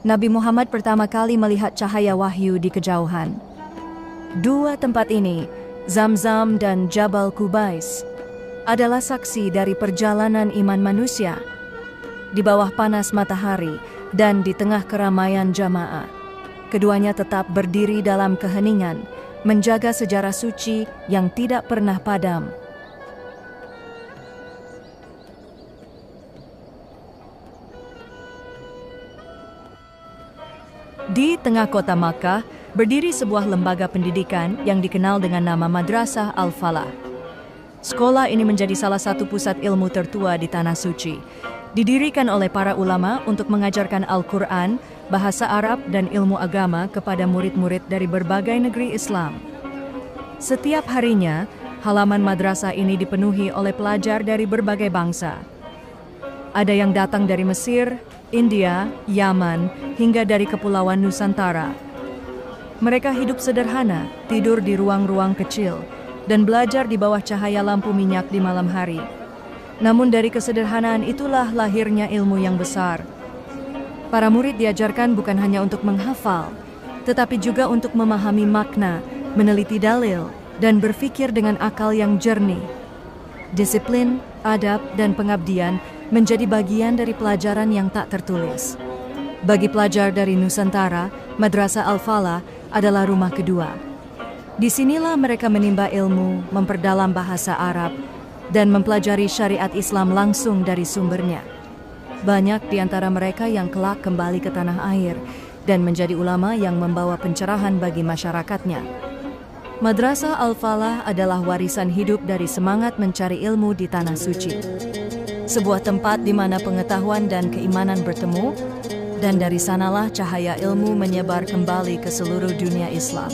Nabi Muhammad pertama kali melihat cahaya wahyu di kejauhan. Dua tempat ini, Zam-Zam dan Jabal Qubais, adalah saksi dari perjalanan iman manusia. Di bawah panas matahari dan di tengah keramaian jamaah, keduanya tetap berdiri dalam keheningan, menjaga sejarah suci yang tidak pernah padam. Di tengah kota Makkah, berdiri sebuah lembaga pendidikan yang dikenal dengan nama Madrasah Al-Falah. Sekolah ini menjadi salah satu pusat ilmu tertua di Tanah Suci. Didirikan oleh para ulama untuk mengajarkan Al-Quran, bahasa Arab, dan ilmu agama kepada murid-murid dari berbagai negeri Islam. Setiap harinya, halaman madrasah ini dipenuhi oleh pelajar dari berbagai bangsa. Ada yang datang dari Mesir, India, Yaman, hingga dari Kepulauan Nusantara. Mereka hidup sederhana, tidur di ruang-ruang kecil, dan belajar di bawah cahaya lampu minyak di malam hari. Namun dari kesederhanaan itulah lahirnya ilmu yang besar. Para murid diajarkan bukan hanya untuk menghafal, tetapi juga untuk memahami makna, meneliti dalil, dan berpikir dengan akal yang jernih. Disiplin, adab, dan pengabdian menjadi bagian dari pelajaran yang tak tertulis. Bagi pelajar dari Nusantara, Madrasah Al-Falah adalah rumah kedua. Disinilah mereka menimba ilmu, memperdalam bahasa Arab, dan mempelajari syariat Islam langsung dari sumbernya. Banyak di antara mereka yang kelak kembali ke tanah air dan menjadi ulama yang membawa pencerahan bagi masyarakatnya. Madrasah Al-Falah adalah warisan hidup dari semangat mencari ilmu di Tanah Suci. Sebuah tempat di mana pengetahuan dan keimanan bertemu, dan dari sanalah cahaya ilmu menyebar kembali ke seluruh dunia Islam.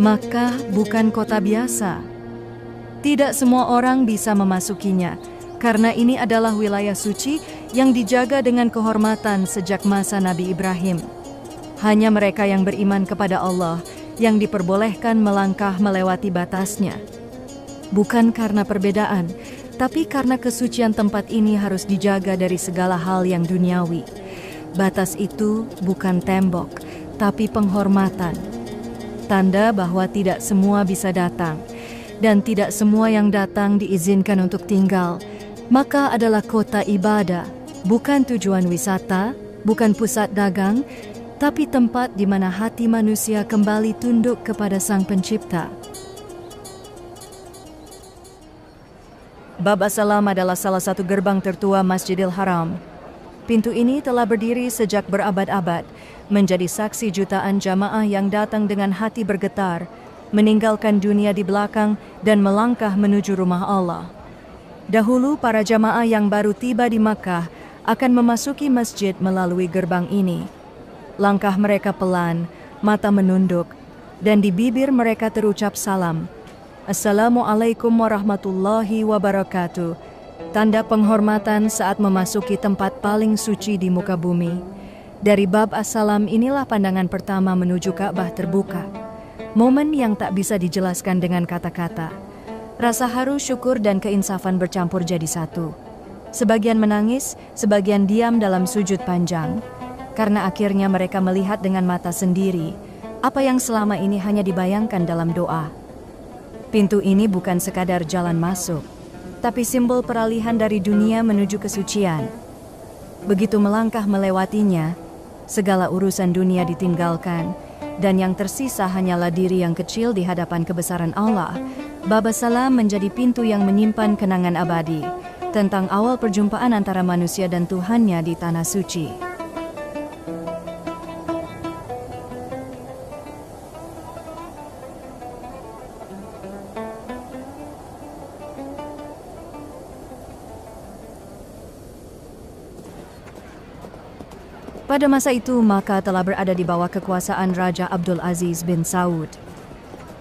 Makkah bukan kota biasa. Tidak semua orang bisa memasukinya, karena ini adalah wilayah suci yang dijaga dengan kehormatan sejak masa Nabi Ibrahim. Hanya mereka yang beriman kepada Allah yang diperbolehkan melangkah melewati batasnya. Bukan karena perbedaan, tapi karena kesucian tempat ini harus dijaga dari segala hal yang duniawi. Batas itu bukan tembok, tapi penghormatan. Tanda bahwa tidak semua bisa datang, dan tidak semua yang datang diizinkan untuk tinggal. Maka adalah kota ibadah, bukan tujuan wisata, bukan pusat dagang, tapi tempat di mana hati manusia kembali tunduk kepada Sang Pencipta. Bab As-Salam adalah salah satu gerbang tertua Masjidil Haram. Pintu ini telah berdiri sejak berabad-abad, menjadi saksi jutaan jamaah yang datang dengan hati bergetar, meninggalkan dunia di belakang dan melangkah menuju rumah Allah. Dahulu para jamaah yang baru tiba di Makkah akan memasuki masjid melalui gerbang ini. Langkah mereka pelan, mata menunduk, dan di bibir mereka terucap salam. Assalamualaikum warahmatullahi wabarakatuh. Tanda penghormatan saat memasuki tempat paling suci di muka bumi. Dari bab As-Salam inilah pandangan pertama menuju Ka'bah terbuka. Momen yang tak bisa dijelaskan dengan kata-kata. Rasa haru, syukur, dan keinsafan bercampur jadi satu. Sebagian menangis, sebagian diam dalam sujud panjang. Karena akhirnya mereka melihat dengan mata sendiri apa yang selama ini hanya dibayangkan dalam doa. Pintu ini bukan sekadar jalan masuk, tapi simbol peralihan dari dunia menuju kesucian. Begitu melangkah melewatinya, Segala urusan dunia ditinggalkan, dan yang tersisa hanyalah diri yang kecil di hadapan kebesaran Allah. Baba Salam menjadi pintu yang menyimpan kenangan abadi tentang awal perjumpaan antara manusia dan Tuhannya di Tanah Suci. Pada masa itu, Makkah telah berada di bawah kekuasaan Raja Abdul Aziz bin Saud,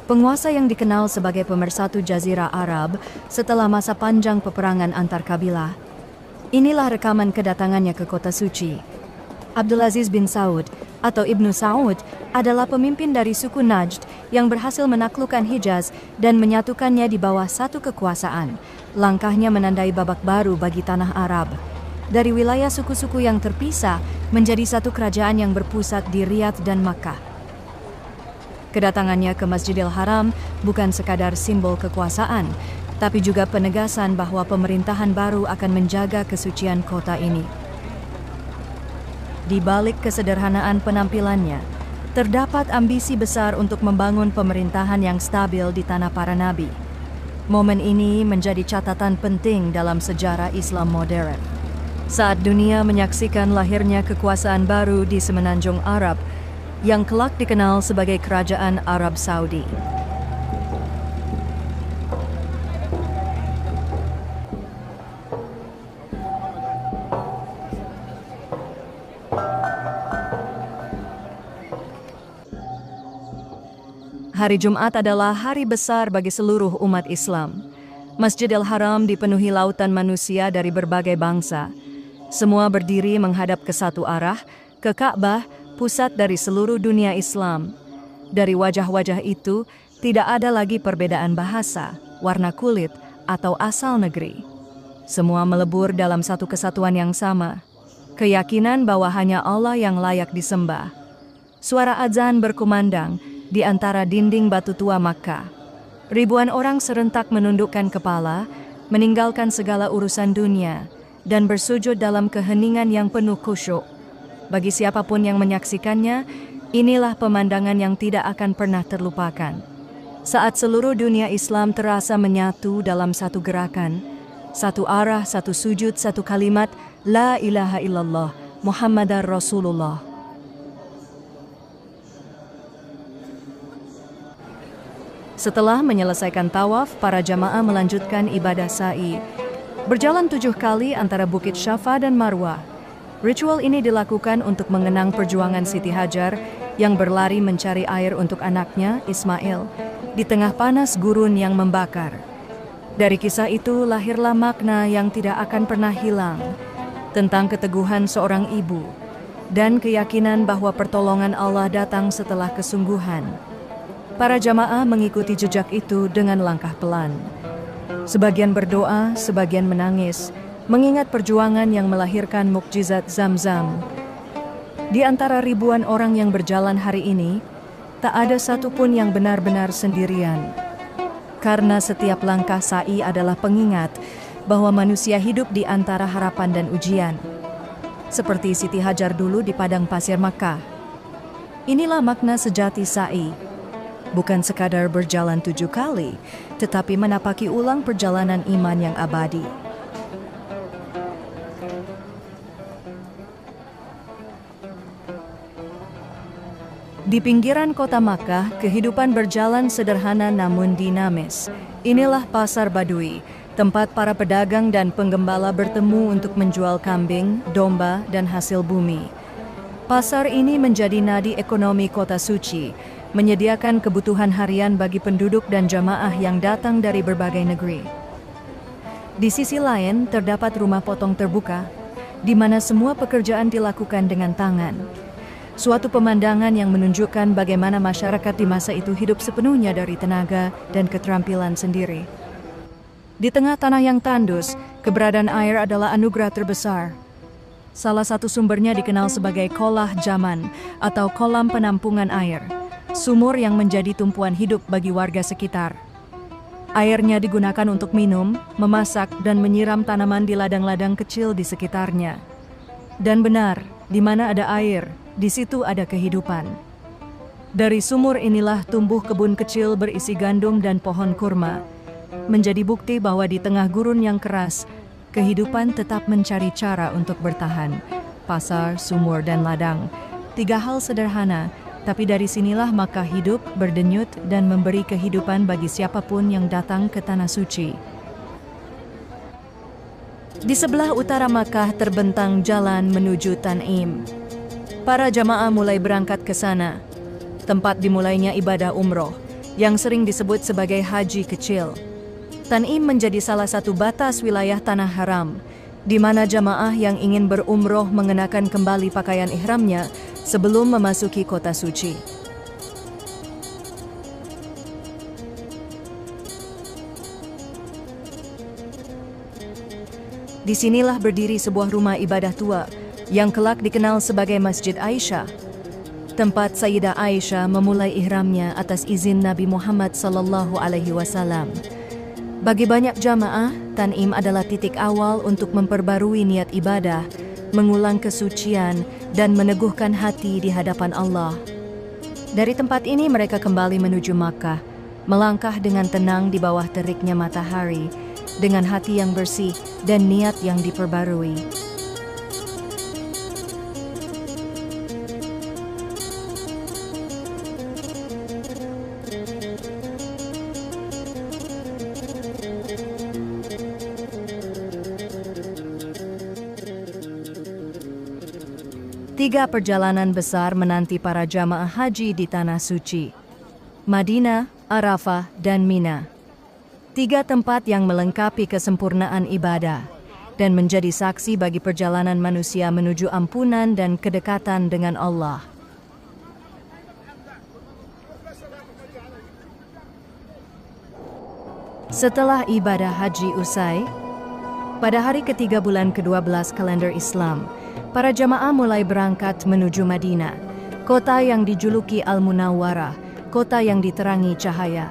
penguasa yang dikenal sebagai pemersatu Jazirah Arab setelah masa panjang peperangan antar kabilah. Inilah rekaman kedatangannya ke kota suci. Abdul Aziz bin Saud atau Ibnu Saud adalah pemimpin dari suku Najd yang berhasil menaklukkan Hijaz dan menyatukannya di bawah satu kekuasaan. Langkahnya menandai babak baru bagi tanah Arab. Dari wilayah suku-suku yang terpisah menjadi satu kerajaan yang berpusat di Riyadh dan Makkah. Kedatangannya ke Masjidil Haram bukan sekadar simbol kekuasaan, tapi juga penegasan bahwa pemerintahan baru akan menjaga kesucian kota ini. Di balik kesederhanaan penampilannya, terdapat ambisi besar untuk membangun pemerintahan yang stabil di tanah para nabi. Momen ini menjadi catatan penting dalam sejarah Islam modern. Saat dunia menyaksikan lahirnya kekuasaan baru di semenanjung Arab yang kelak dikenal sebagai Kerajaan Arab Saudi. Hari Jumat adalah hari besar bagi seluruh umat Islam. Masjidil Haram dipenuhi lautan manusia dari berbagai bangsa. Semua berdiri menghadap ke satu arah, ke Ka'bah, pusat dari seluruh dunia Islam. Dari wajah-wajah itu, tidak ada lagi perbedaan bahasa, warna kulit, atau asal negeri. Semua melebur dalam satu kesatuan yang sama, keyakinan bahwa hanya Allah yang layak disembah. Suara azan berkumandang di antara dinding batu tua Makkah. Ribuan orang serentak menundukkan kepala, meninggalkan segala urusan dunia, dan bersujud dalam keheningan yang penuh khusyuk. Bagi siapapun yang menyaksikannya, inilah pemandangan yang tidak akan pernah terlupakan. Saat seluruh dunia Islam terasa menyatu dalam satu gerakan, satu arah, satu sujud, satu kalimat, La ilaha illallah, Muhammadar Rasulullah. Setelah menyelesaikan tawaf, para jamaah melanjutkan ibadah sa'i. Berjalan 7 kali antara Bukit Syafa dan Marwah. Ritual ini dilakukan untuk mengenang perjuangan Siti Hajar yang berlari mencari air untuk anaknya, Ismail, di tengah panas gurun yang membakar. Dari kisah itu lahirlah makna yang tidak akan pernah hilang tentang keteguhan seorang ibu dan keyakinan bahwa pertolongan Allah datang setelah kesungguhan. Para jamaah mengikuti jejak itu dengan langkah pelan. Sebagian berdoa, sebagian menangis, mengingat perjuangan yang melahirkan mukjizat Zam-Zam. Di antara ribuan orang yang berjalan hari ini, tak ada satupun yang benar-benar sendirian. Karena setiap langkah sa'i adalah pengingat bahwa manusia hidup di antara harapan dan ujian. Seperti Siti Hajar dulu di padang pasir Makkah. Inilah makna sejati sa'i. Bukan sekadar berjalan 7 kali, tetapi menapaki ulang perjalanan iman yang abadi. Di pinggiran kota Makkah, kehidupan berjalan sederhana namun dinamis. Inilah pasar Badui, tempat para pedagang dan penggembala bertemu untuk menjual kambing, domba, dan hasil bumi. Pasar ini menjadi nadi ekonomi kota suci, menyediakan kebutuhan harian bagi penduduk dan jamaah yang datang dari berbagai negeri. Di sisi lain, terdapat rumah potong terbuka, di mana semua pekerjaan dilakukan dengan tangan. Suatu pemandangan yang menunjukkan bagaimana masyarakat di masa itu hidup sepenuhnya dari tenaga dan keterampilan sendiri. Di tengah tanah yang tandus, keberadaan air adalah anugerah terbesar. Salah satu sumbernya dikenal sebagai kolah jaman atau kolam penampungan air. Sumur yang menjadi tumpuan hidup bagi warga sekitar. Airnya digunakan untuk minum, memasak, dan menyiram tanaman di ladang-ladang kecil di sekitarnya. Dan benar, di mana ada air, Di situ ada kehidupan. Dari sumur inilah tumbuh kebun kecil berisi gandum dan pohon kurma, menjadi bukti bahwa di tengah gurun yang keras, kehidupan tetap mencari cara untuk bertahan. Pasar, sumur, dan ladang, 3 hal sederhana, tapi dari sinilah Makkah hidup, berdenyut, dan memberi kehidupan bagi siapapun yang datang ke Tanah Suci. Di sebelah utara Makkah terbentang jalan menuju Tan'im. Para jamaah mulai berangkat ke sana, tempat dimulainya ibadah umroh, yang sering disebut sebagai haji kecil. Tan'im menjadi salah satu batas wilayah Tanah Haram, di mana jamaah yang ingin berumroh mengenakan kembali pakaian ihramnya sebelum memasuki kota suci. Disinilah berdiri sebuah rumah ibadah tua yang kelak dikenal sebagai Masjid Aisyah, tempat Sayyidah Aisyah memulai ihramnya atas izin Nabi Muhammad SAW. Bagi banyak jamaah, Tan'im adalah titik awal untuk memperbarui niat ibadah, mengulang kesucian, dan meneguhkan hati di hadapan Allah. Dari tempat ini mereka kembali menuju Makkah, melangkah dengan tenang di bawah teriknya matahari, dengan hati yang bersih dan niat yang diperbarui. Tiga perjalanan besar menanti para jamaah haji di Tanah Suci: Madinah, Arafah, dan Mina. 3 tempat yang melengkapi kesempurnaan ibadah dan menjadi saksi bagi perjalanan manusia menuju ampunan dan kedekatan dengan Allah. Setelah ibadah haji usai, pada hari ketiga bulan ke-12 kalender Islam, para jamaah mulai berangkat menuju Madinah, kota yang dijuluki Al-Munawwarah, kota yang diterangi cahaya.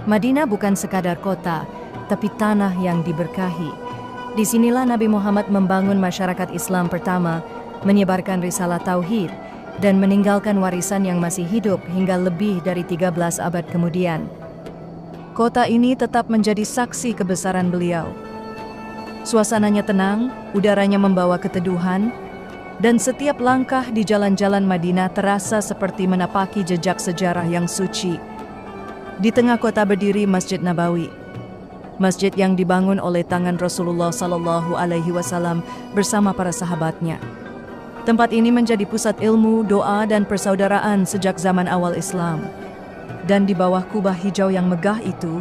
Madinah bukan sekadar kota, tapi tanah yang diberkahi. Disinilah Nabi Muhammad membangun masyarakat Islam pertama, menyebarkan risalah tauhid, dan meninggalkan warisan yang masih hidup hingga lebih dari 13 abad kemudian. Kota ini tetap menjadi saksi kebesaran beliau. Suasananya tenang, udaranya membawa keteduhan, dan setiap langkah di jalan-jalan Madinah terasa seperti menapaki jejak sejarah yang suci. Di tengah kota berdiri Masjid Nabawi, masjid yang dibangun oleh tangan Rasulullah SAW bersama para sahabatnya. Tempat ini menjadi pusat ilmu, doa, dan persaudaraan sejak zaman awal Islam. Dan di bawah kubah hijau yang megah itu,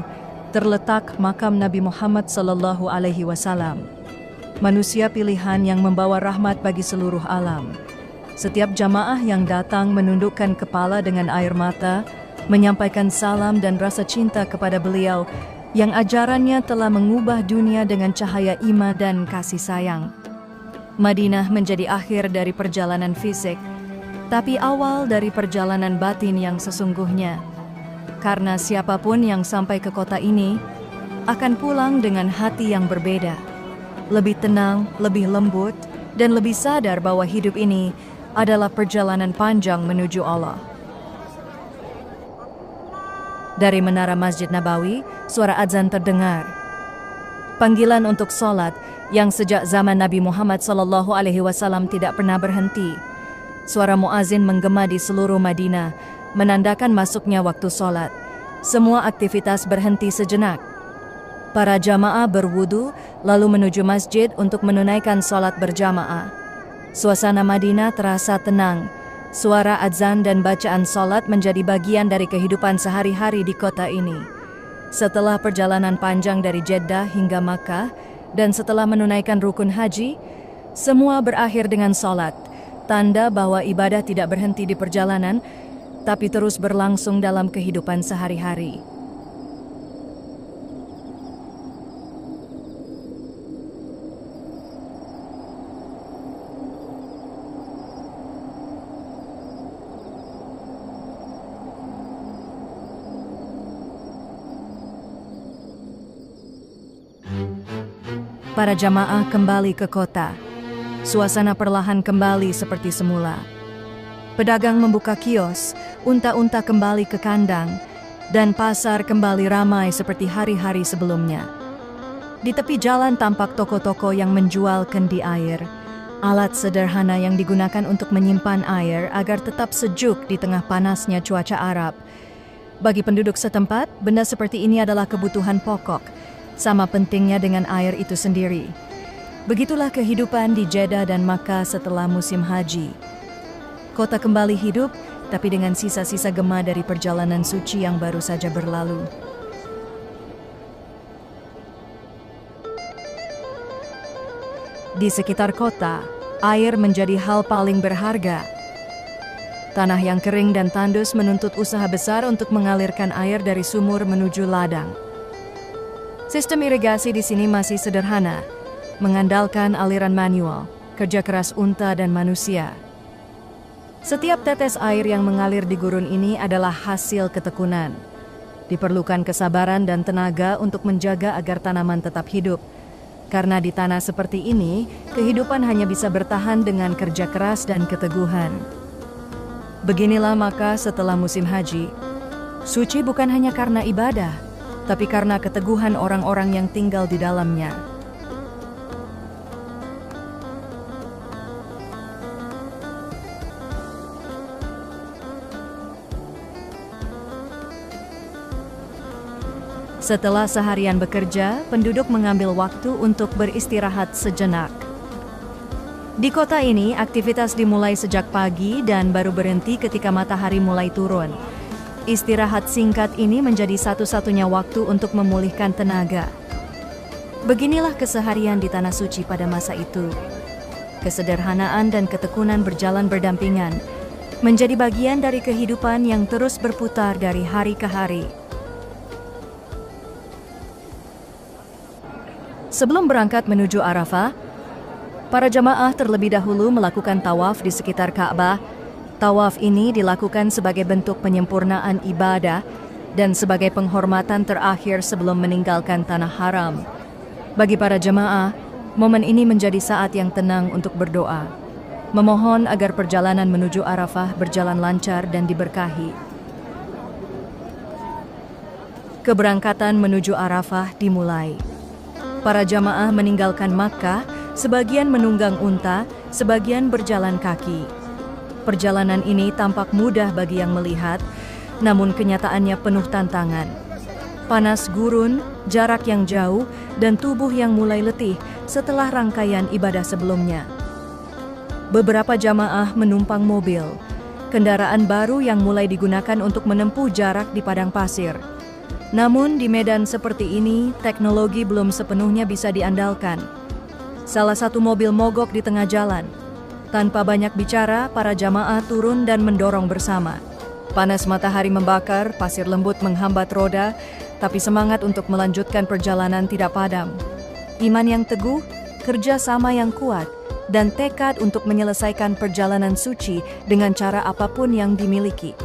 terletak makam Nabi Muhammad SAW, manusia pilihan yang membawa rahmat bagi seluruh alam. Setiap jamaah yang datang menundukkan kepala dengan air mata, menyampaikan salam dan rasa cinta kepada beliau yang ajarannya telah mengubah dunia dengan cahaya iman dan kasih sayang. Madinah menjadi akhir dari perjalanan fisik, tapi awal dari perjalanan batin yang sesungguhnya. Karena siapapun yang sampai ke kota ini akan pulang dengan hati yang berbeda, lebih tenang, lebih lembut, dan lebih sadar bahwa hidup ini adalah perjalanan panjang menuju Allah. Dari menara Masjid Nabawi, suara azan terdengar. Panggilan untuk sholat yang sejak zaman Nabi Muhammad SAW tidak pernah berhenti. Suara muazin menggema di seluruh Madinah, menandakan masuknya waktu sholat. Semua aktivitas berhenti sejenak. Para jamaah berwudu lalu menuju masjid untuk menunaikan sholat berjamaah. Suasana Madinah terasa tenang. Suara azan dan bacaan sholat menjadi bagian dari kehidupan sehari-hari di kota ini. Setelah perjalanan panjang dari Jeddah hingga Makkah, dan setelah menunaikan rukun haji, semua berakhir dengan sholat, tanda bahwa ibadah tidak berhenti di perjalanan, tapi terus berlangsung dalam kehidupan sehari-hari. Para jamaah kembali ke kota. Suasana perlahan kembali seperti semula. Pedagang membuka kios, unta-unta kembali ke kandang, dan pasar kembali ramai seperti hari-hari sebelumnya. Di tepi jalan tampak toko-toko yang menjual kendi air, alat sederhana yang digunakan untuk menyimpan air agar tetap sejuk di tengah panasnya cuaca Arab. Bagi penduduk setempat, benda seperti ini adalah kebutuhan pokok, sama pentingnya dengan air itu sendiri. Begitulah kehidupan di Jeddah dan Makkah setelah musim haji. Kota kembali hidup, tapi dengan sisa-sisa gema dari perjalanan suci yang baru saja berlalu. Di sekitar kota, air menjadi hal paling berharga. Tanah yang kering dan tandus menuntut usaha besar untuk mengalirkan air dari sumur menuju ladang. Sistem irigasi di sini masih sederhana, mengandalkan aliran manual, kerja keras unta dan manusia. Setiap tetes air yang mengalir di gurun ini adalah hasil ketekunan. Diperlukan kesabaran dan tenaga untuk menjaga agar tanaman tetap hidup. Karena di tanah seperti ini, kehidupan hanya bisa bertahan dengan kerja keras dan keteguhan. Beginilah Makkah setelah musim haji. Suci bukan hanya karena ibadah, tapi karena keteguhan orang-orang yang tinggal di dalamnya. Setelah seharian bekerja, penduduk mengambil waktu untuk beristirahat sejenak. Di kota ini, aktivitas dimulai sejak pagi dan baru berhenti ketika matahari mulai turun. Istirahat singkat ini menjadi satu-satunya waktu untuk memulihkan tenaga. Beginilah keseharian di Tanah Suci pada masa itu. Kesederhanaan dan ketekunan berjalan berdampingan, menjadi bagian dari kehidupan yang terus berputar dari hari ke hari. Sebelum berangkat menuju Arafah, para jamaah terlebih dahulu melakukan tawaf di sekitar Ka'bah. Tawaf ini dilakukan sebagai bentuk penyempurnaan ibadah dan sebagai penghormatan terakhir sebelum meninggalkan tanah haram. Bagi para jamaah, momen ini menjadi saat yang tenang untuk berdoa, memohon agar perjalanan menuju Arafah berjalan lancar dan diberkahi. Keberangkatan menuju Arafah dimulai. Para jamaah meninggalkan Makkah, sebagian menunggang unta, sebagian berjalan kaki. Perjalanan ini tampak mudah bagi yang melihat, namun kenyataannya penuh tantangan. Panas gurun, jarak yang jauh, dan tubuh yang mulai letih setelah rangkaian ibadah sebelumnya. Beberapa jamaah menumpang mobil, kendaraan baru yang mulai digunakan untuk menempuh jarak di padang pasir. Namun di medan seperti ini, teknologi belum sepenuhnya bisa diandalkan. Salah satu mobil mogok di tengah jalan. Tanpa banyak bicara, para jamaah turun dan mendorong bersama. Panas matahari membakar, pasir lembut menghambat roda, tapi semangat untuk melanjutkan perjalanan tidak padam. Iman yang teguh, kerja sama yang kuat, dan tekad untuk menyelesaikan perjalanan suci dengan cara apapun yang dimiliki.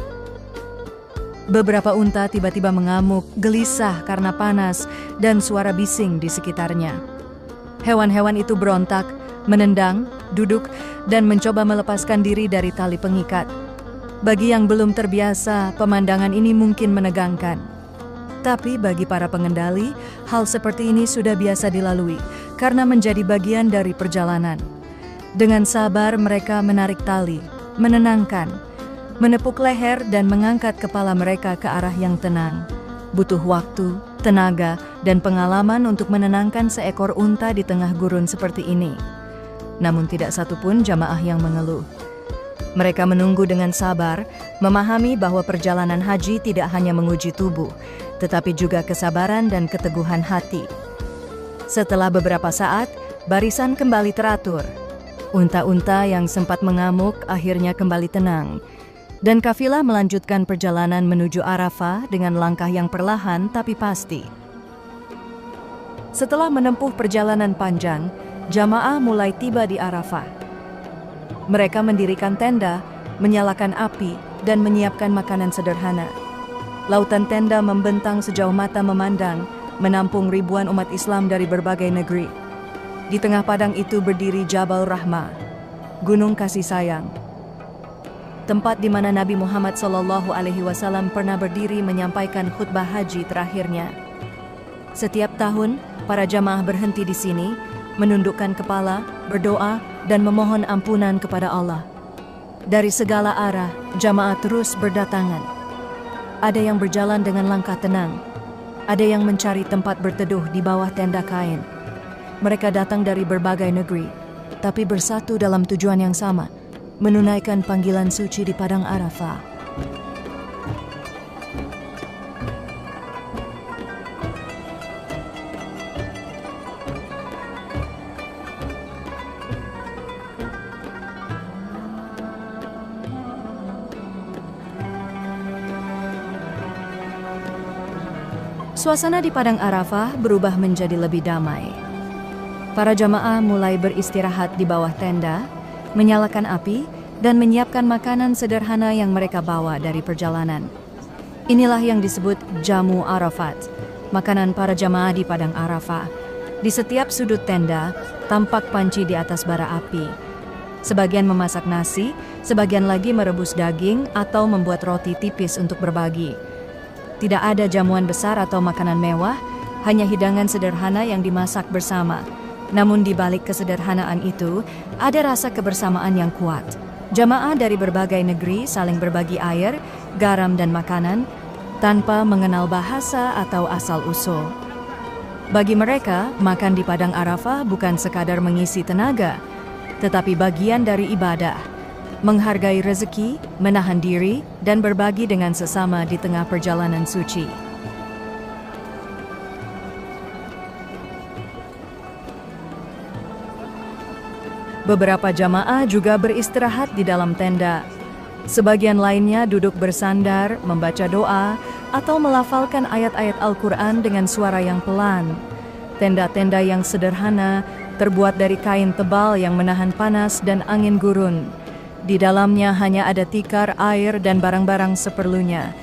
Beberapa unta tiba-tiba mengamuk, gelisah karena panas, dan suara bising di sekitarnya. Hewan-hewan itu berontak, menendang, duduk, dan mencoba melepaskan diri dari tali pengikat. Bagi yang belum terbiasa, pemandangan ini mungkin menegangkan. Tapi bagi para pengendali, hal seperti ini sudah biasa dilalui, karena menjadi bagian dari perjalanan. Dengan sabar mereka menarik tali, menenangkan, menepuk leher dan mengangkat kepala mereka ke arah yang tenang. Butuh waktu, tenaga, dan pengalaman untuk menenangkan seekor unta di tengah gurun seperti ini. Namun tidak satupun jamaah yang mengeluh. Mereka menunggu dengan sabar, memahami bahwa perjalanan haji tidak hanya menguji tubuh, tetapi juga kesabaran dan keteguhan hati. Setelah beberapa saat, barisan kembali teratur. Unta-unta yang sempat mengamuk akhirnya kembali tenang. Dan kafilah melanjutkan perjalanan menuju Arafah dengan langkah yang perlahan tapi pasti. Setelah menempuh perjalanan panjang, jamaah mulai tiba di Arafah. Mereka mendirikan tenda, menyalakan api, dan menyiapkan makanan sederhana. Lautan tenda membentang sejauh mata memandang, menampung ribuan umat Islam dari berbagai negeri. Di tengah padang itu berdiri Jabal Rahmah, Gunung Kasih Sayang. tempat di mana Nabi Muhammad SAW pernah berdiri menyampaikan khutbah haji terakhirnya. Setiap tahun, para jamaah berhenti di sini, menundukkan kepala, berdoa, dan memohon ampunan kepada Allah. Dari segala arah, jamaah terus berdatangan. Ada yang berjalan dengan langkah tenang, ada yang mencari tempat berteduh di bawah tenda kain. Mereka datang dari berbagai negeri, tapi bersatu dalam tujuan yang sama, menunaikan panggilan suci di Padang Arafah. Suasana di Padang Arafah berubah menjadi lebih damai. Para jamaah mulai beristirahat di bawah tenda, menyalakan api, dan menyiapkan makanan sederhana yang mereka bawa dari perjalanan. Inilah yang disebut Jamu Arafat, makanan para jamaah di Padang Arafah. Di setiap sudut tenda, tampak panci di atas bara api. Sebagian memasak nasi, sebagian lagi merebus daging atau membuat roti tipis untuk berbagi. Tidak ada jamuan besar atau makanan mewah, hanya hidangan sederhana yang dimasak bersama. Namun di balik kesederhanaan itu, ada rasa kebersamaan yang kuat. Jamaah dari berbagai negeri saling berbagi air, garam dan makanan, tanpa mengenal bahasa atau asal-usul. Bagi mereka, makan di Padang Arafah bukan sekadar mengisi tenaga, tetapi bagian dari ibadah. Menghargai rezeki, menahan diri, dan berbagi dengan sesama di tengah perjalanan suci. Beberapa jamaah juga beristirahat di dalam tenda. Sebagian lainnya duduk bersandar, membaca doa, atau melafalkan ayat-ayat Al-Quran dengan suara yang pelan. Tenda-tenda yang sederhana terbuat dari kain tebal yang menahan panas dan angin gurun. Di dalamnya hanya ada tikar, air, dan barang-barang seperlunya.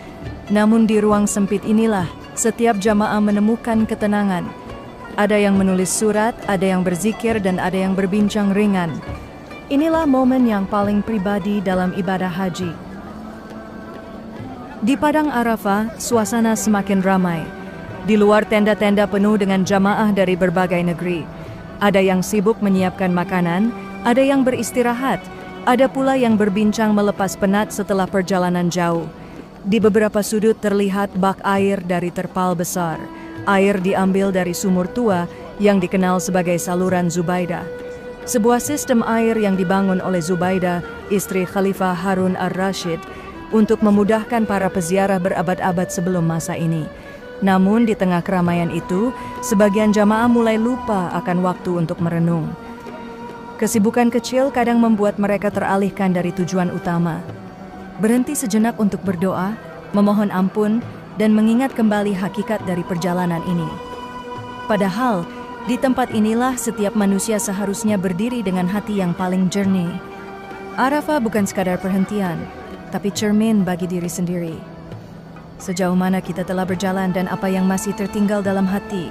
Namun di ruang sempit inilah setiap jamaah menemukan ketenangan. Ada yang menulis surat, ada yang berzikir, dan ada yang berbincang ringan. Inilah momen yang paling pribadi dalam ibadah haji. Di Padang Arafah, suasana semakin ramai. Di luar tenda-tenda penuh dengan jamaah dari berbagai negeri. Ada yang sibuk menyiapkan makanan, ada yang beristirahat, ada pula yang berbincang melepas penat setelah perjalanan jauh. Di beberapa sudut terlihat bak air dari terpal besar. Air diambil dari sumur tua yang dikenal sebagai saluran Zubaidah. Sebuah sistem air yang dibangun oleh Zubaidah, istri Khalifah Harun ar-Rasyid, untuk memudahkan para peziarah berabad-abad sebelum masa ini. Namun di tengah keramaian itu, sebagian jamaah mulai lupa akan waktu untuk merenung. Kesibukan kecil kadang membuat mereka teralihkan dari tujuan utama. Berhenti sejenak untuk berdoa, memohon ampun, dan mengingat kembali hakikat dari perjalanan ini. Padahal, di tempat inilah setiap manusia seharusnya berdiri dengan hati yang paling jernih. Arafah bukan sekadar perhentian, tapi cermin bagi diri sendiri. Sejauh mana kita telah berjalan dan apa yang masih tertinggal dalam hati.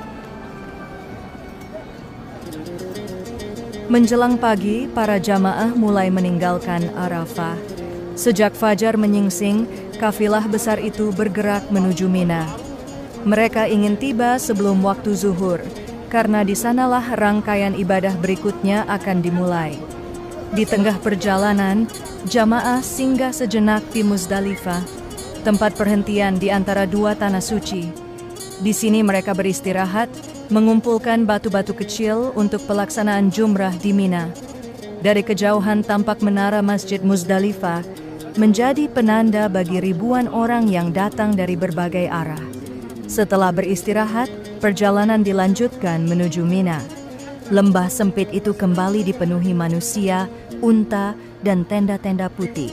Menjelang pagi, para jamaah mulai meninggalkan Arafah. Sejak fajar menyingsing, kafilah besar itu bergerak menuju Mina. Mereka ingin tiba sebelum waktu zuhur, karena di sanalah rangkaian ibadah berikutnya akan dimulai. Di tengah perjalanan, jamaah singgah sejenak di Muzdalifah, tempat perhentian di antara dua tanah suci. Di sini mereka beristirahat, mengumpulkan batu-batu kecil untuk pelaksanaan jumrah di Mina. Dari kejauhan tampak menara Masjid Muzdalifah, menjadi penanda bagi ribuan orang yang datang dari berbagai arah. Setelah beristirahat, perjalanan dilanjutkan menuju Mina. Lembah sempit itu kembali dipenuhi manusia, unta, dan tenda-tenda putih.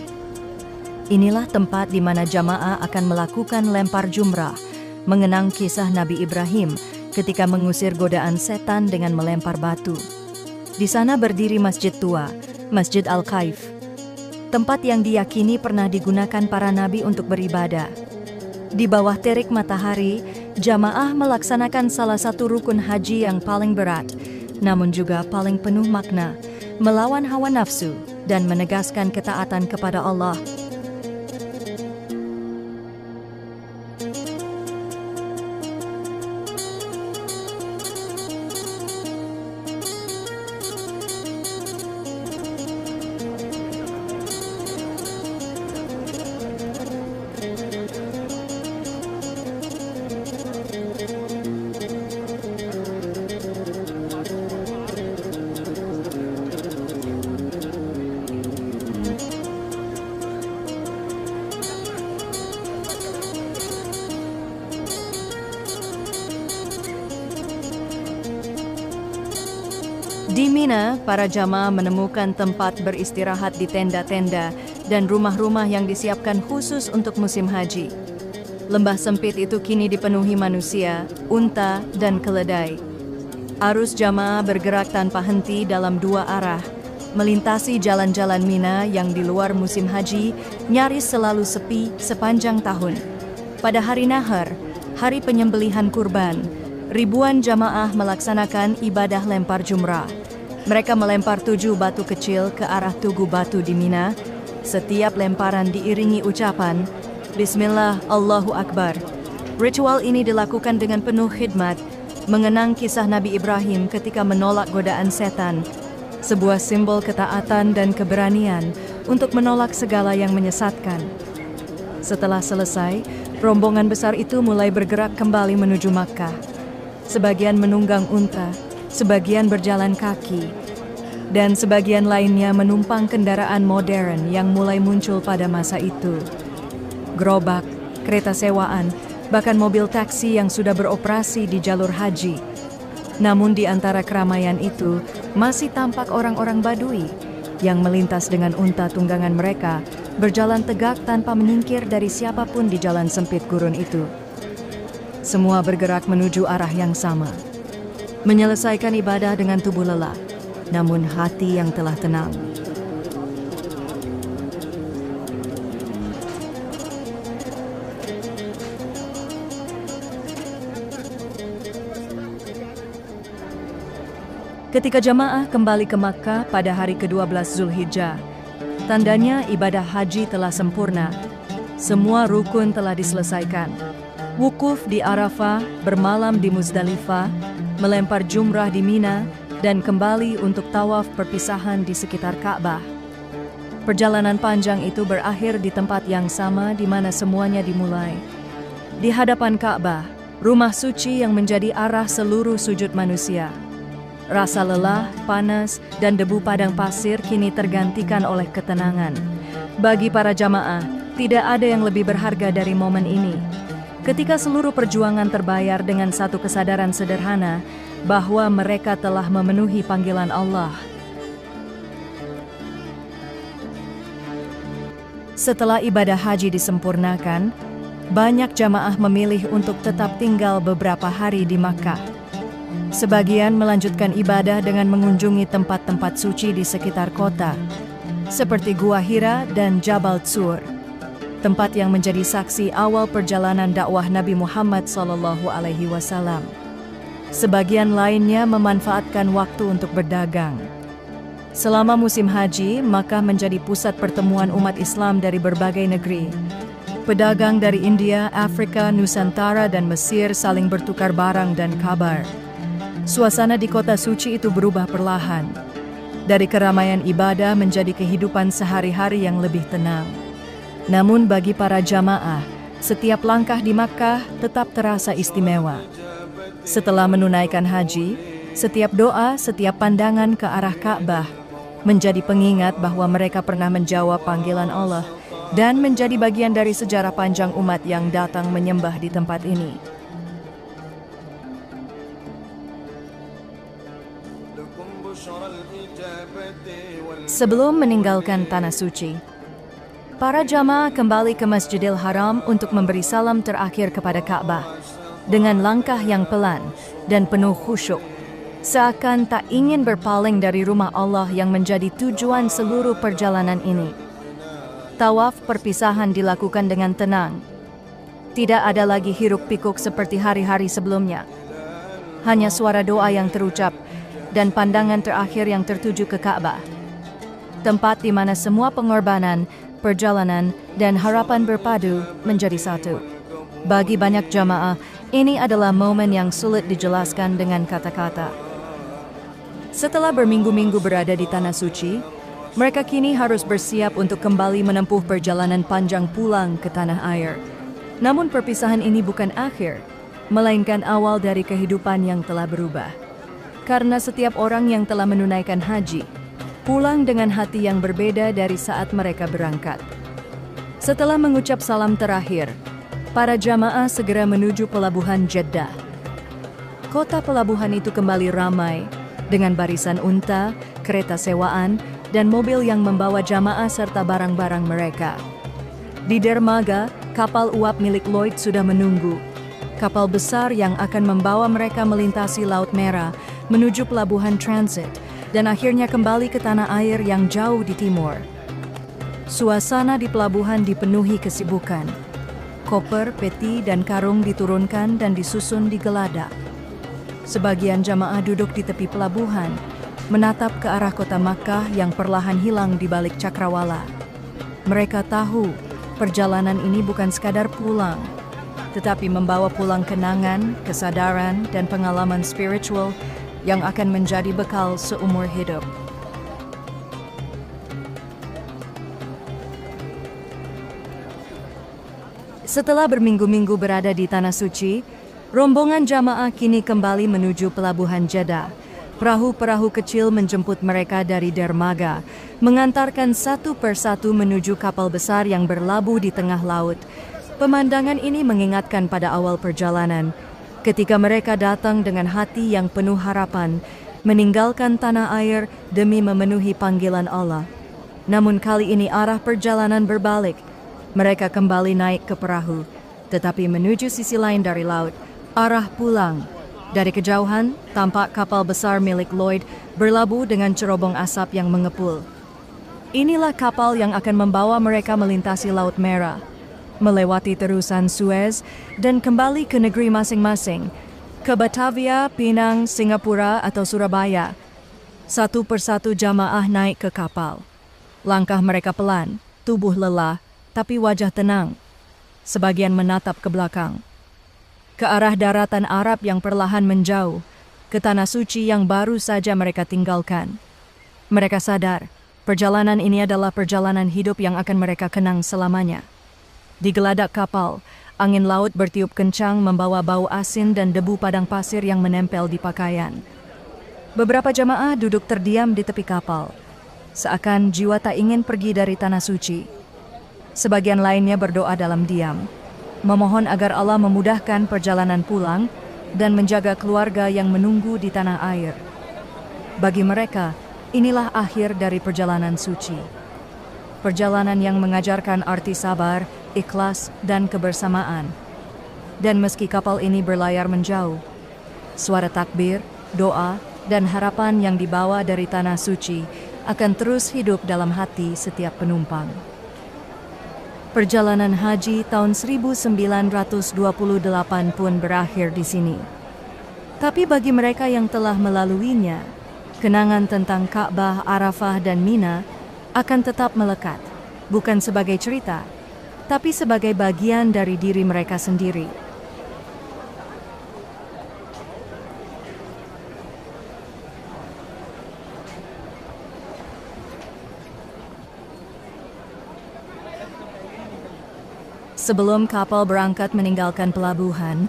Inilah tempat di mana jamaah akan melakukan lempar jumrah, mengenang kisah Nabi Ibrahim ketika mengusir godaan setan dengan melempar batu. Di sana berdiri masjid tua, Masjid Al-Khaif, tempat yang diyakini pernah digunakan para nabi untuk beribadah. Di bawah terik matahari, jamaah melaksanakan salah satu rukun haji yang paling berat, namun juga paling penuh makna, melawan hawa nafsu dan menegaskan ketaatan kepada Allah. Di Mina, para jamaah menemukan tempat beristirahat di tenda-tenda dan rumah-rumah yang disiapkan khusus untuk musim haji. Lembah sempit itu kini dipenuhi manusia, unta, dan keledai. Arus jamaah bergerak tanpa henti dalam dua arah, melintasi jalan-jalan Mina yang di luar musim haji nyaris selalu sepi sepanjang tahun. Pada hari Nahar, hari penyembelihan kurban, ribuan jamaah melaksanakan ibadah lempar jumrah. Mereka melempar 7 batu kecil ke arah tugu batu di Mina. Setiap lemparan diiringi ucapan, Bismillah, Allahu Akbar. Ritual ini dilakukan dengan penuh khidmat, mengenang kisah Nabi Ibrahim ketika menolak godaan setan, sebuah simbol ketaatan dan keberanian untuk menolak segala yang menyesatkan. Setelah selesai, rombongan besar itu mulai bergerak kembali menuju Makkah. Sebagian menunggang unta, sebagian berjalan kaki, dan sebagian lainnya menumpang kendaraan modern yang mulai muncul pada masa itu. Gerobak, kereta sewaan, bahkan mobil taksi yang sudah beroperasi di jalur haji. Namun di antara keramaian itu masih tampak orang-orang Badui yang melintas dengan unta tunggangan mereka, berjalan tegak tanpa menyingkir dari siapapun di jalan sempit gurun itu. Semua bergerak menuju arah yang sama, menyelesaikan ibadah dengan tubuh lelah, namun hati yang telah tenang. Ketika jamaah kembali ke Makkah pada hari ke-12 Zulhijjah, tandanya ibadah haji telah sempurna. Semua rukun telah diselesaikan. Wukuf di Arafah, bermalam di Muzdalifah, melempar jumrah di Mina, dan kembali untuk tawaf perpisahan di sekitar Ka'bah. Perjalanan panjang itu berakhir di tempat yang sama di mana semuanya dimulai. Di hadapan Ka'bah, rumah suci yang menjadi arah seluruh sujud manusia. Rasa lelah, panas, dan debu padang pasir kini tergantikan oleh ketenangan. Bagi para jamaah, tidak ada yang lebih berharga dari momen ini. Ketika seluruh perjuangan terbayar dengan satu kesadaran sederhana bahwa mereka telah memenuhi panggilan Allah. Setelah ibadah haji disempurnakan, banyak jamaah memilih untuk tetap tinggal beberapa hari di Makkah. Sebagian melanjutkan ibadah dengan mengunjungi tempat-tempat suci di sekitar kota, seperti Gua Hira dan Jabal Tsur, tempat yang menjadi saksi awal perjalanan dakwah Nabi Muhammad SAW. Sebagian lainnya memanfaatkan waktu untuk berdagang. Selama musim haji, Makkah menjadi pusat pertemuan umat Islam dari berbagai negeri. Pedagang dari India, Afrika, Nusantara, dan Mesir saling bertukar barang dan kabar. Suasana di kota suci itu berubah perlahan, dari keramaian ibadah menjadi kehidupan sehari-hari yang lebih tenang. Namun bagi para jamaah, setiap langkah di Makkah tetap terasa istimewa. Setelah menunaikan haji, setiap doa, setiap pandangan ke arah Ka'bah menjadi pengingat bahwa mereka pernah menjawab panggilan Allah dan menjadi bagian dari sejarah panjang umat yang datang menyembah di tempat ini. Sebelum meninggalkan Tanah Suci, para jamaah kembali ke Masjidil Haram untuk memberi salam terakhir kepada Ka'bah dengan langkah yang pelan dan penuh khusyuk, seakan tak ingin berpaling dari rumah Allah yang menjadi tujuan seluruh perjalanan ini. Tawaf perpisahan dilakukan dengan tenang. Tidak ada lagi hiruk-pikuk seperti hari-hari sebelumnya. Hanya suara doa yang terucap dan pandangan terakhir yang tertuju ke Ka'bah, tempat di mana semua pengorbanan, perjalanan, dan harapan berpadu menjadi satu. Bagi banyak jamaah, ini adalah momen yang sulit dijelaskan dengan kata-kata. Setelah berminggu-minggu berada di Tanah Suci, mereka kini harus bersiap untuk kembali menempuh perjalanan panjang pulang ke tanah air. Namun perpisahan ini bukan akhir, melainkan awal dari kehidupan yang telah berubah. Karena setiap orang yang telah menunaikan haji pulang dengan hati yang berbeda dari saat mereka berangkat. Setelah mengucap salam terakhir, para jamaah segera menuju pelabuhan Jeddah. Kota pelabuhan itu kembali ramai dengan barisan unta, kereta sewaan, dan mobil yang membawa jamaah serta barang-barang mereka. Di dermaga, kapal uap milik Lloyd sudah menunggu. Kapal besar yang akan membawa mereka melintasi Laut Merah menuju pelabuhan transit dan akhirnya kembali ke tanah air yang jauh di timur. Suasana di pelabuhan dipenuhi kesibukan. Koper, peti, dan karung diturunkan dan disusun di geladak. Sebagian jamaah duduk di tepi pelabuhan, menatap ke arah kota Makkah yang perlahan hilang di balik cakrawala. Mereka tahu perjalanan ini bukan sekadar pulang, tetapi membawa pulang kenangan, kesadaran, dan pengalaman spiritual yang akan menjadi bekal seumur hidup. Setelah berminggu-minggu berada di Tanah Suci, rombongan jamaah kini kembali menuju pelabuhan Jeddah. Perahu-perahu kecil menjemput mereka dari dermaga, mengantarkan satu persatu menuju kapal besar yang berlabuh di tengah laut. Pemandangan ini mengingatkan pada awal perjalanan, ketika mereka datang dengan hati yang penuh harapan, meninggalkan tanah air demi memenuhi panggilan Allah. Namun kali ini arah perjalanan berbalik. Mereka kembali naik ke perahu, tetapi menuju sisi lain dari laut, arah pulang. Dari kejauhan, tampak kapal besar milik Lloyd berlabuh dengan cerobong asap yang mengepul. Inilah kapal yang akan membawa mereka melintasi Laut Merah, melewati terusan Suez, dan kembali ke negeri masing-masing, ke Batavia, Pinang, Singapura, atau Surabaya. Satu persatu jamaah naik ke kapal. Langkah mereka pelan, tubuh lelah, tapi wajah tenang. Sebagian menatap ke belakang, ke arah daratan Arab yang perlahan menjauh, ke tanah suci yang baru saja mereka tinggalkan. Mereka sadar, perjalanan ini adalah perjalanan hidup yang akan mereka kenang selamanya. Di geladak kapal, angin laut bertiup kencang membawa bau asin dan debu padang pasir yang menempel di pakaian. Beberapa jamaah duduk terdiam di tepi kapal, seakan jiwa tak ingin pergi dari tanah suci. Sebagian lainnya berdoa dalam diam, memohon agar Allah memudahkan perjalanan pulang dan menjaga keluarga yang menunggu di tanah air. Bagi mereka, inilah akhir dari perjalanan suci. Perjalanan yang mengajarkan arti sabar, ikhlas, dan kebersamaan. Dan meski kapal ini berlayar menjauh, suara takbir, doa, dan harapan yang dibawa dari tanah suci akan terus hidup dalam hati setiap penumpang. Perjalanan haji tahun 1928 pun berakhir di sini. Tapi bagi mereka yang telah melaluinya, kenangan tentang Ka'bah, Arafah, dan Mina akan tetap melekat, bukan sebagai cerita, tapi sebagai bagian dari diri mereka sendiri. Sebelum kapal berangkat meninggalkan pelabuhan,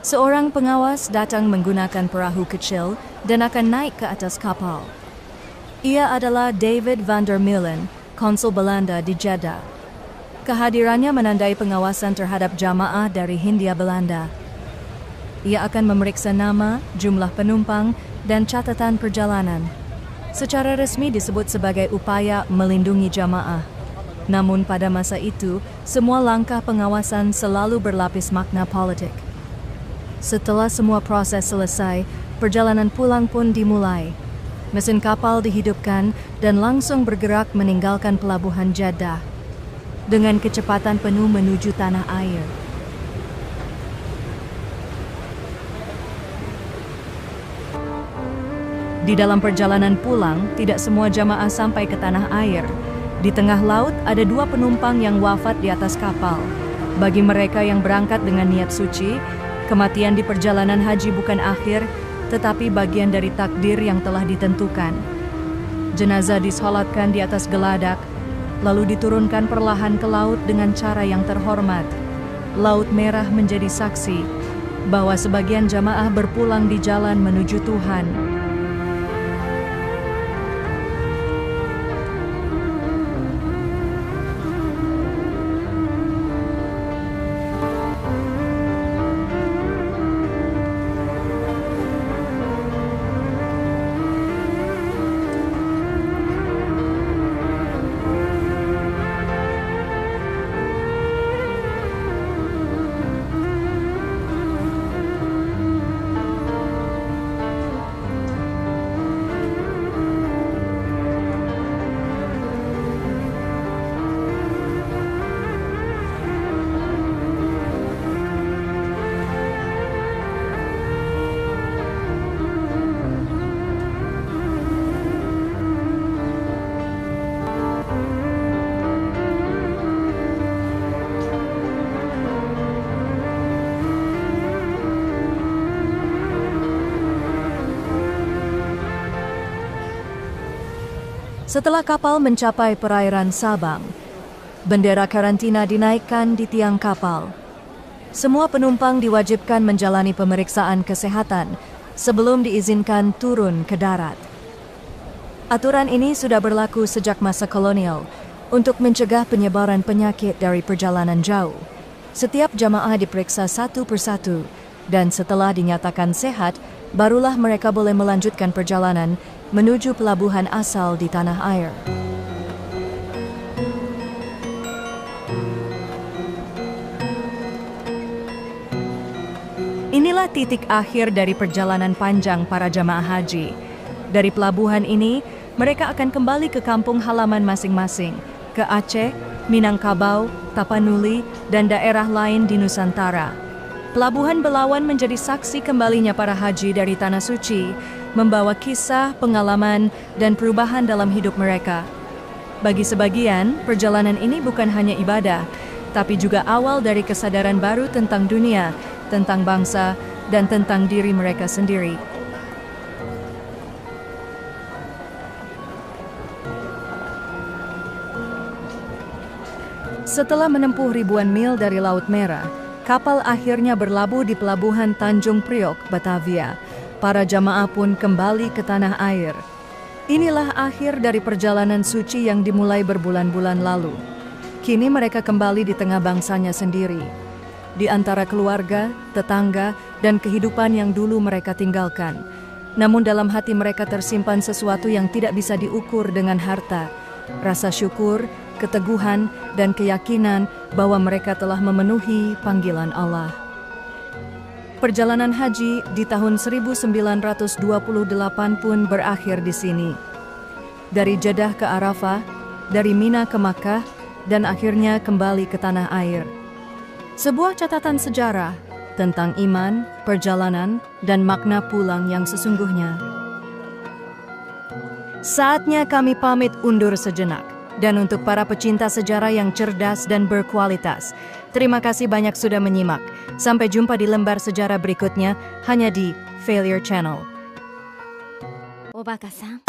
seorang pengawas datang menggunakan perahu kecil dan akan naik ke atas kapal. Ia adalah David van der Meulen, konsul Belanda di Jeddah. Kehadirannya menandai pengawasan terhadap jamaah dari Hindia Belanda. Ia akan memeriksa nama, jumlah penumpang, dan catatan perjalanan. Secara resmi disebut sebagai upaya melindungi jamaah. Namun pada masa itu, semua langkah pengawasan selalu berlapis makna politik. Setelah semua proses selesai, perjalanan pulang pun dimulai. Mesin kapal dihidupkan dan langsung bergerak meninggalkan pelabuhan Jeddah dengan kecepatan penuh menuju tanah air. Di dalam perjalanan pulang, tidak semua jamaah sampai ke tanah air. Di tengah laut ada 2 penumpang yang wafat di atas kapal. Bagi mereka yang berangkat dengan niat suci, kematian di perjalanan haji bukan akhir, tetapi bagian dari takdir yang telah ditentukan. Jenazah disolatkan di atas geladak, lalu diturunkan perlahan ke laut dengan cara yang terhormat. Laut Merah menjadi saksi bahwa sebagian jamaah berpulang di jalan menuju Tuhan. Setelah kapal mencapai perairan Sabang, bendera karantina dinaikkan di tiang kapal. Semua penumpang diwajibkan menjalani pemeriksaan kesehatan sebelum diizinkan turun ke darat. Aturan ini sudah berlaku sejak masa kolonial untuk mencegah penyebaran penyakit dari perjalanan jauh. Setiap jamaah diperiksa satu persatu dan setelah dinyatakan sehat, barulah mereka boleh melanjutkan perjalanan menuju pelabuhan asal di tanah air. Inilah titik akhir dari perjalanan panjang para jamaah haji. Dari pelabuhan ini, mereka akan kembali ke kampung halaman masing-masing, ke Aceh, Minangkabau, Tapanuli, dan daerah lain di Nusantara. Pelabuhan Belawan menjadi saksi kembalinya para haji dari Tanah Suci, membawa kisah, pengalaman, dan perubahan dalam hidup mereka. Bagi sebagian, perjalanan ini bukan hanya ibadah, tapi juga awal dari kesadaran baru tentang dunia, tentang bangsa, dan tentang diri mereka sendiri. Setelah menempuh ribuan mil dari Laut Merah, kapal akhirnya berlabuh di pelabuhan Tanjung Priok, Batavia. Para jamaah pun kembali ke tanah air. Inilah akhir dari perjalanan suci yang dimulai berbulan-bulan lalu. Kini mereka kembali di tengah bangsanya sendiri, di antara keluarga, tetangga, dan kehidupan yang dulu mereka tinggalkan. Namun dalam hati mereka tersimpan sesuatu yang tidak bisa diukur dengan harta, rasa syukur, keteguhan, dan keyakinan bahwa mereka telah memenuhi panggilan Allah. Perjalanan haji di tahun 1928 pun berakhir di sini. Dari Jeddah ke Arafah, dari Mina ke Makkah, dan akhirnya kembali ke tanah air. Sebuah catatan sejarah tentang iman, perjalanan, dan makna pulang yang sesungguhnya. Saatnya kami pamit undur sejenak. Dan untuk para pecinta sejarah yang cerdas dan berkualitas, terima kasih banyak sudah menyimak. Sampai jumpa di lembar sejarah berikutnya hanya di Failure Channel. Obaka-san.